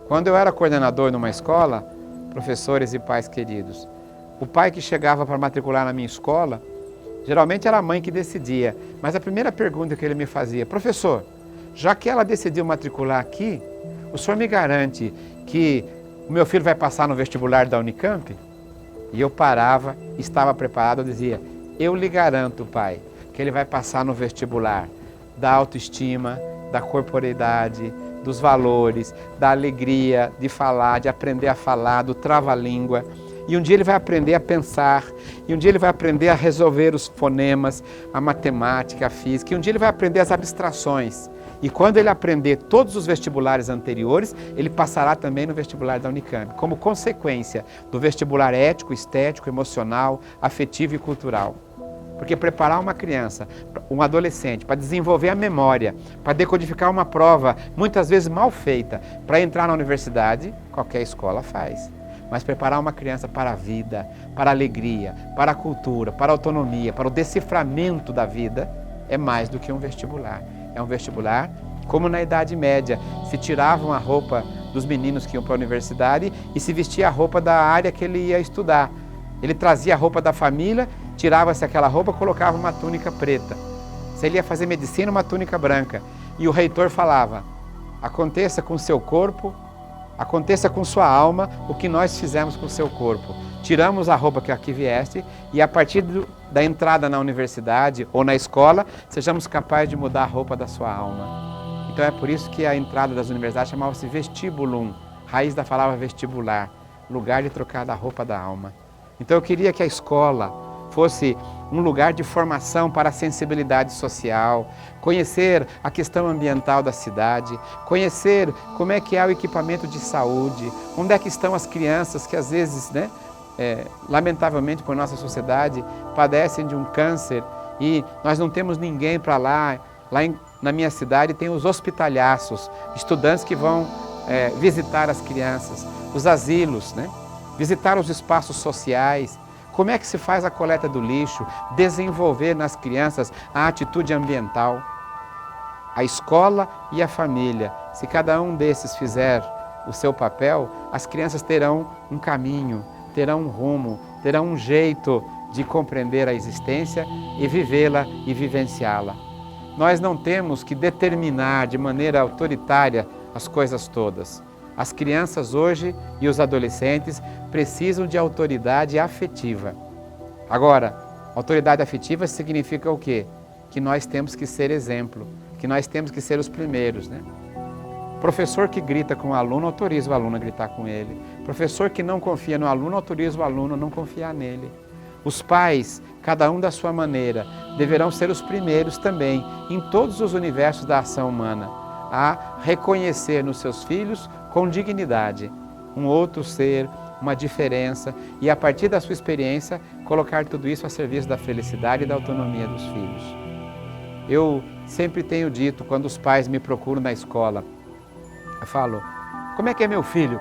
Quando eu era coordenador numa escola, professores e pais queridos, o pai que chegava para matricular na minha escola, geralmente era a mãe que decidia, mas a primeira pergunta que ele me fazia: professor, já que ela decidiu matricular aqui, o senhor me garante que o meu filho vai passar no vestibular da Unicamp? E eu parava, estava preparado, eu dizia: eu lhe garanto, pai, que ele vai passar no vestibular da autoestima, da corporeidade, dos valores, da alegria de falar, de aprender a falar, do trava-língua. E um dia ele vai aprender a pensar, e um dia ele vai aprender a resolver os fonemas, a matemática, a física, e um dia ele vai aprender as abstrações. E quando ele aprender todos os vestibulares anteriores, ele passará também no vestibular da Unicamp, como consequência do vestibular ético, estético, emocional, afetivo e cultural. Porque preparar uma criança, um adolescente, para desenvolver a memória, para decodificar uma prova, muitas vezes mal feita, para entrar na universidade, qualquer escola faz. Mas preparar uma criança para a vida, para a alegria, para a cultura, para a autonomia, para o deciframento da vida, é mais do que um vestibular. É um vestibular, como na Idade Média, se tiravam a roupa dos meninos que iam para a universidade e se vestia a roupa da área que ele ia estudar. Ele trazia a roupa da família, tirava-se aquela roupa, colocava uma túnica preta. Se ele ia fazer medicina, uma túnica branca. E o reitor falava: aconteça com seu corpo, aconteça com sua alma o que nós fizemos com seu corpo. Tiramos a roupa que aqui vieste e a partir da entrada na universidade ou na escola, sejamos capazes de mudar a roupa da sua alma. Então é por isso que a entrada das universidades chamava-se vestibulum, raiz da palavra vestibular, lugar de trocar da roupa da alma. Então eu queria que a escola fosse um lugar de formação para a sensibilidade social, conhecer a questão ambiental da cidade, conhecer como é que é o equipamento de saúde, onde é que estão as crianças que às vezes, lamentavelmente por nossa sociedade, padecem de um câncer e nós não temos ninguém para lá. Na minha cidade tem os hospitalhaços, estudantes que vão visitar as crianças, os asilos, visitar os espaços sociais. Como é que se faz a coleta do lixo? Desenvolver nas crianças a atitude ambiental. A escola e a família, se cada um desses fizer o seu papel, as crianças terão um caminho, terão um rumo, terão um jeito de compreender a existência e vivê-la e vivenciá-la. Nós não temos que determinar de maneira autoritária as coisas todas. As crianças hoje e os adolescentes precisam de autoridade afetiva. Agora, autoridade afetiva significa o quê? Que nós temos que ser exemplo, que nós temos que ser os primeiros, Professor que grita com o aluno, autoriza o aluno a gritar com ele. Professor que não confia no aluno, autoriza o aluno a não confiar nele. Os pais, cada um da sua maneira, deverão ser os primeiros também, em todos os universos da ação humana, a reconhecer nos seus filhos com dignidade um outro ser, uma diferença e a partir da sua experiência colocar tudo isso a serviço da felicidade e da autonomia dos filhos. Eu sempre tenho dito, quando os pais me procuram na escola, eu falo: como é que é meu filho?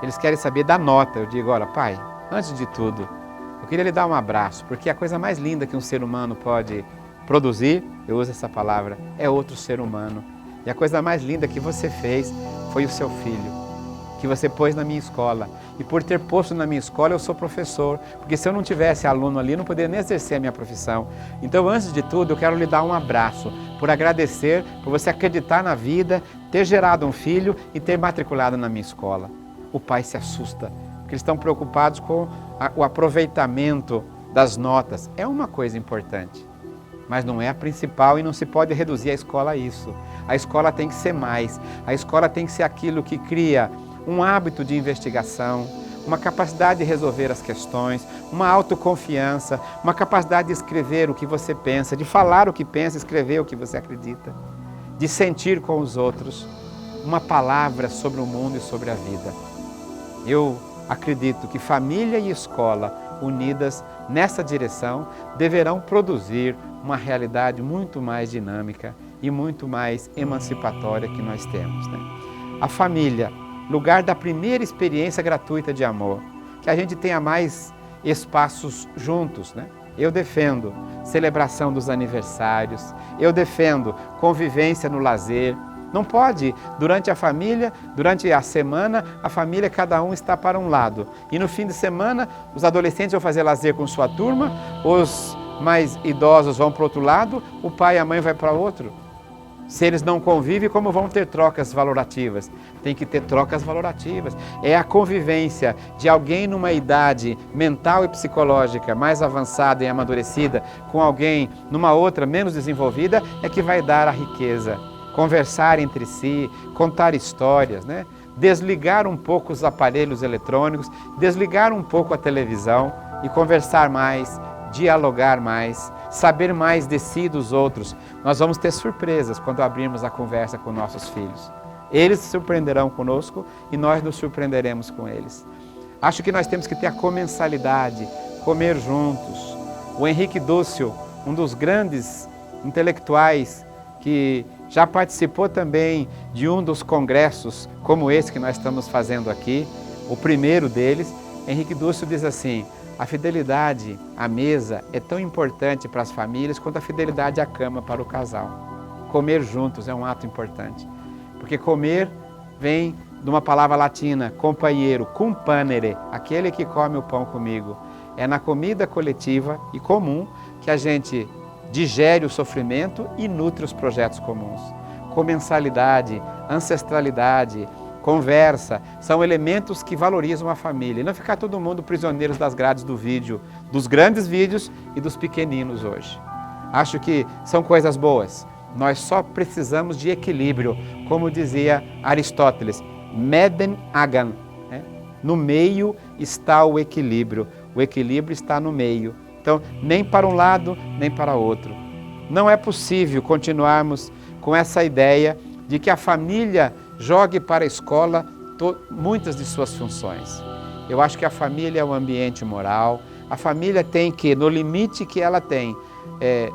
Eles querem saber da nota. Eu digo: olha, pai, antes de tudo, eu queria lhe dar um abraço, porque a coisa mais linda que um ser humano pode produzir, eu uso essa palavra, é outro ser humano. E a coisa mais linda que você fez foi o seu filho, que você pôs na minha escola. E por ter posto na minha escola, eu sou professor, porque se eu não tivesse aluno ali, eu não poderia nem exercer a minha profissão. Então, antes de tudo, eu quero lhe dar um abraço, por agradecer, por você acreditar na vida, ter gerado um filho e ter matriculado na minha escola. O pai se assusta, porque eles estão preocupados com o aproveitamento das notas. É uma coisa importante, mas não é a principal e não se pode reduzir a escola a isso. A escola tem que ser mais. A escola tem que ser aquilo que cria um hábito de investigação, uma capacidade de resolver as questões, uma autoconfiança, uma capacidade de escrever o que você pensa, de falar o que pensa, escrever o que você acredita, de sentir com os outros, uma palavra sobre o mundo e sobre a vida. Eu acredito que família e escola unidas nessa direção, deverão produzir uma realidade muito mais dinâmica e muito mais emancipatória que nós temos, né? A família, lugar da primeira experiência gratuita de amor, que a gente tenha mais espaços juntos, né? Eu defendo celebração dos aniversários, eu defendo convivência no lazer. Não pode, durante a família, durante a semana, a família cada um está para um lado. E no fim de semana, os adolescentes vão fazer lazer com sua turma, os mais idosos vão para o outro lado, o pai e a mãe vão para outro. Se eles não convivem, como vão ter trocas valorativas? Tem que ter trocas valorativas. É a convivência de alguém numa idade mental e psicológica mais avançada e amadurecida com alguém numa outra menos desenvolvida é que vai dar a riqueza. Conversar entre si, contar histórias, né? Desligar um pouco os aparelhos eletrônicos, desligar um pouco a televisão e conversar mais, dialogar mais, saber mais de si e dos outros. Nós vamos ter surpresas quando abrirmos a conversa com nossos filhos. Eles se surpreenderão conosco e nós nos surpreenderemos com eles. Acho que nós temos que ter a comensalidade, comer juntos. O Henrique Dúcio, um dos grandes intelectuais que já participou também de um dos congressos como esse que nós estamos fazendo aqui, o primeiro deles, Henrique Dúcio diz assim: a fidelidade à mesa é tão importante para as famílias quanto a fidelidade à cama para o casal. Comer juntos é um ato importante, porque comer vem de uma palavra latina, companheiro, cumpanere, aquele que come o pão comigo. É na comida coletiva e comum que a gente digere o sofrimento e nutre os projetos comuns. Comensalidade, ancestralidade, conversa, são elementos que valorizam a família. E não ficar todo mundo prisioneiros das grades do vídeo, dos grandes vídeos e dos pequeninos hoje. Acho que são coisas boas. Nós só precisamos de equilíbrio, como dizia Aristóteles, meden agan, né? No meio está o equilíbrio está no meio. Então, nem para um lado, nem para outro. Não é possível continuarmos com essa ideia de que a família jogue para a escola muitas de suas funções. Eu acho que a família é um ambiente moral, a família tem que, no limite que ela tem,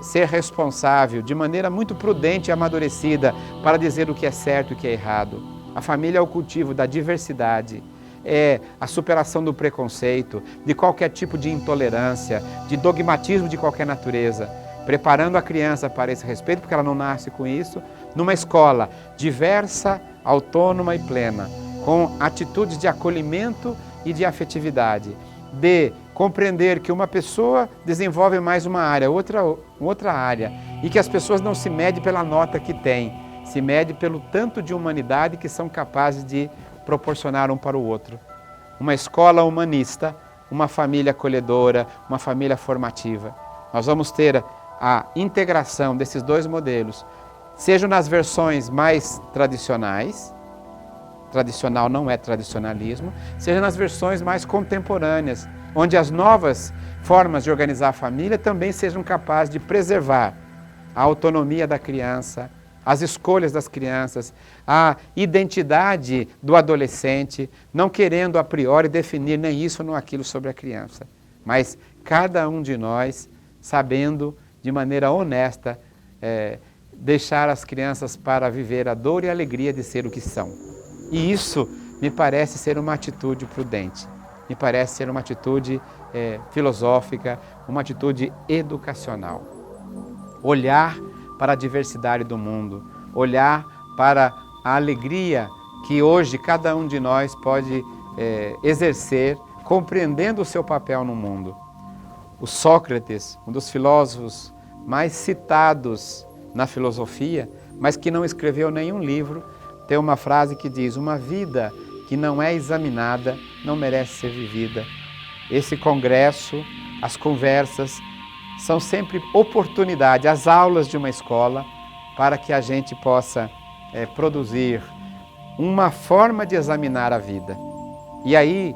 ser responsável de maneira muito prudente e amadurecida para dizer o que é certo e o que é errado. A família é o cultivo da diversidade, é a superação do preconceito, de qualquer tipo de intolerância, de dogmatismo de qualquer natureza, preparando a criança para esse respeito, porque ela não nasce com isso, numa escola diversa, autônoma e plena, com atitudes de acolhimento e de afetividade, de compreender que uma pessoa desenvolve mais uma área, outra área, e que as pessoas não se medem pela nota que têm, se mede pelo tanto de humanidade que são capazes de proporcionar um para o outro. Uma escola humanista, uma família acolhedora, uma família formativa. Nós vamos ter a integração desses dois modelos, seja nas versões mais tradicionais, tradicional não é tradicionalismo, seja nas versões mais contemporâneas, onde as novas formas de organizar a família também sejam capazes de preservar a autonomia da criança, as escolhas das crianças, a identidade do adolescente, não querendo a priori definir nem isso nem aquilo sobre a criança, mas cada um de nós sabendo de maneira honesta deixar as crianças para viver a dor e a alegria de ser o que são. E isso me parece ser uma atitude prudente, me parece ser uma atitude filosófica, uma atitude educacional. Olhar para a diversidade do mundo, olhar para a alegria que hoje cada um de nós pode exercer, compreendendo o seu papel no mundo. O Sócrates, um dos filósofos mais citados na filosofia, mas que não escreveu nenhum livro, tem uma frase que diz: uma vida que não é examinada não merece ser vivida. Esse congresso, as conversas, são sempre oportunidade, as aulas de uma escola, para que a gente possa produzir uma forma de examinar a vida. E aí,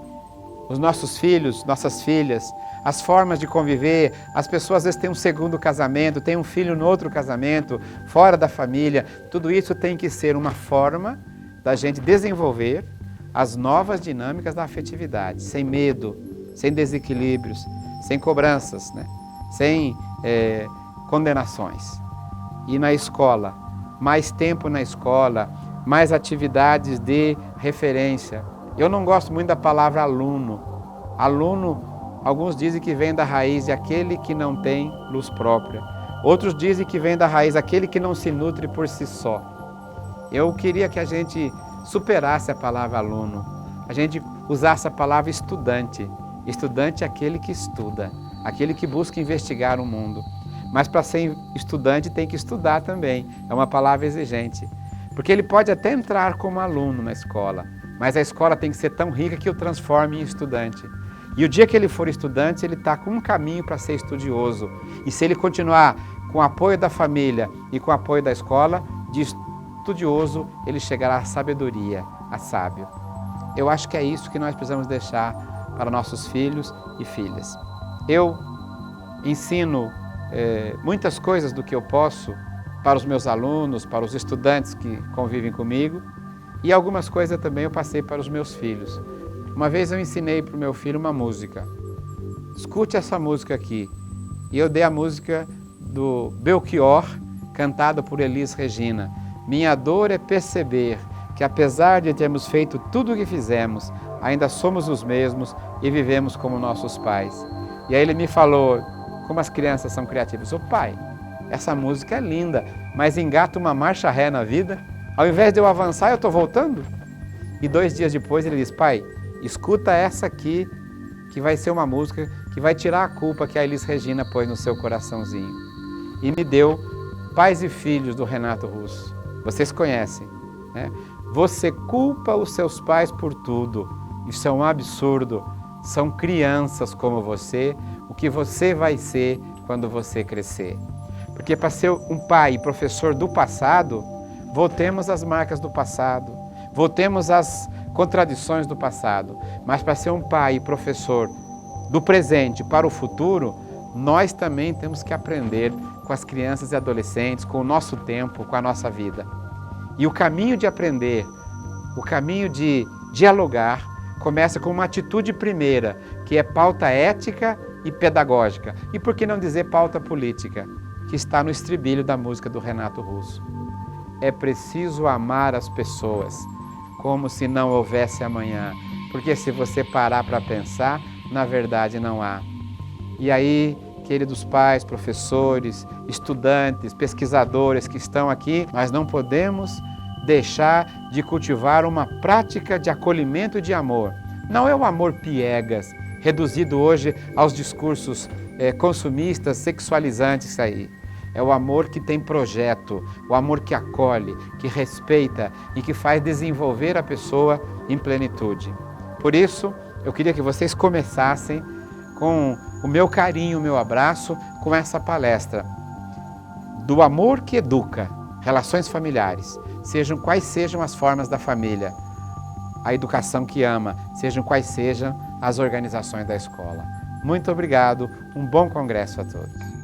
os nossos filhos, nossas filhas, as formas de conviver, as pessoas às vezes têm um segundo casamento, têm um filho no outro casamento, fora da família, tudo isso tem que ser uma forma da gente desenvolver as novas dinâmicas da afetividade, sem medo, sem desequilíbrios, sem cobranças, né? Sem condenações. E na escola, mais tempo na escola, mais atividades de referência. Eu não gosto muito da palavra aluno. Aluno, alguns dizem que vem da raiz de aquele que não tem luz própria. Outros dizem que vem da raiz aquele que não se nutre por si só. Eu queria que a gente superasse a palavra aluno, a gente usasse a palavra estudante. Estudante é aquele que estuda, aquele que busca investigar o mundo. Mas para ser estudante tem que estudar também, é uma palavra exigente. Porque ele pode até entrar como aluno na escola, mas a escola tem que ser tão rica que o transforme em estudante. E o dia que ele for estudante, ele está com um caminho para ser estudioso. E se ele continuar com o apoio da família e com o apoio da escola, de estudioso, ele chegará à sabedoria, a sábio. Eu acho que é isso que nós precisamos deixar para nossos filhos e filhas. Eu ensino muitas coisas do que eu posso para os meus alunos, para os estudantes que convivem comigo, e algumas coisas também eu passei para os meus filhos. Uma vez eu ensinei para o meu filho uma música. Escute essa música aqui. E eu dei a música do Belchior, cantada por Elis Regina. Minha dor é perceber que apesar de termos feito tudo o que fizemos, ainda somos os mesmos e vivemos como nossos pais. E aí ele me falou, como as crianças são criativas, ô pai, essa música é linda, mas engata uma marcha ré na vida, ao invés de eu avançar, eu estou voltando? E 2 dias depois ele diz, pai, escuta essa aqui, que vai ser uma música que vai tirar a culpa que a Elis Regina pôs no seu coraçãozinho. E me deu Pais e Filhos, do Renato Russo. Vocês conhecem, né? Você culpa os seus pais por tudo. Isso é um absurdo. São crianças como você, o que você vai ser quando você crescer. Porque para ser um pai e professor do passado, voltemos às marcas do passado, voltemos às contradições do passado. Mas para ser um pai e professor do presente para o futuro, nós também temos que aprender com as crianças e adolescentes, com o nosso tempo, com a nossa vida. E o caminho de aprender, o caminho de dialogar, começa com uma atitude primeira, que é pauta ética e pedagógica. E por que não dizer pauta política, que está no estribilho da música do Renato Russo. É preciso amar as pessoas, como se não houvesse amanhã. Porque se você parar para pensar, na verdade não há. E aí, queridos pais, professores, estudantes, pesquisadores que estão aqui, nós não podemos deixar de cultivar uma prática de acolhimento e de amor. Não é o amor piegas, reduzido hoje aos discursos consumistas, sexualizantes aí. É o amor que tem projeto, o amor que acolhe, que respeita e que faz desenvolver a pessoa em plenitude. Por isso, eu queria que vocês começassem com o meu carinho, o meu abraço, com essa palestra do amor que educa, relações familiares, sejam quais sejam as formas da família, a educação que ama, sejam quais sejam as organizações da escola. Muito obrigado, um bom congresso a todos.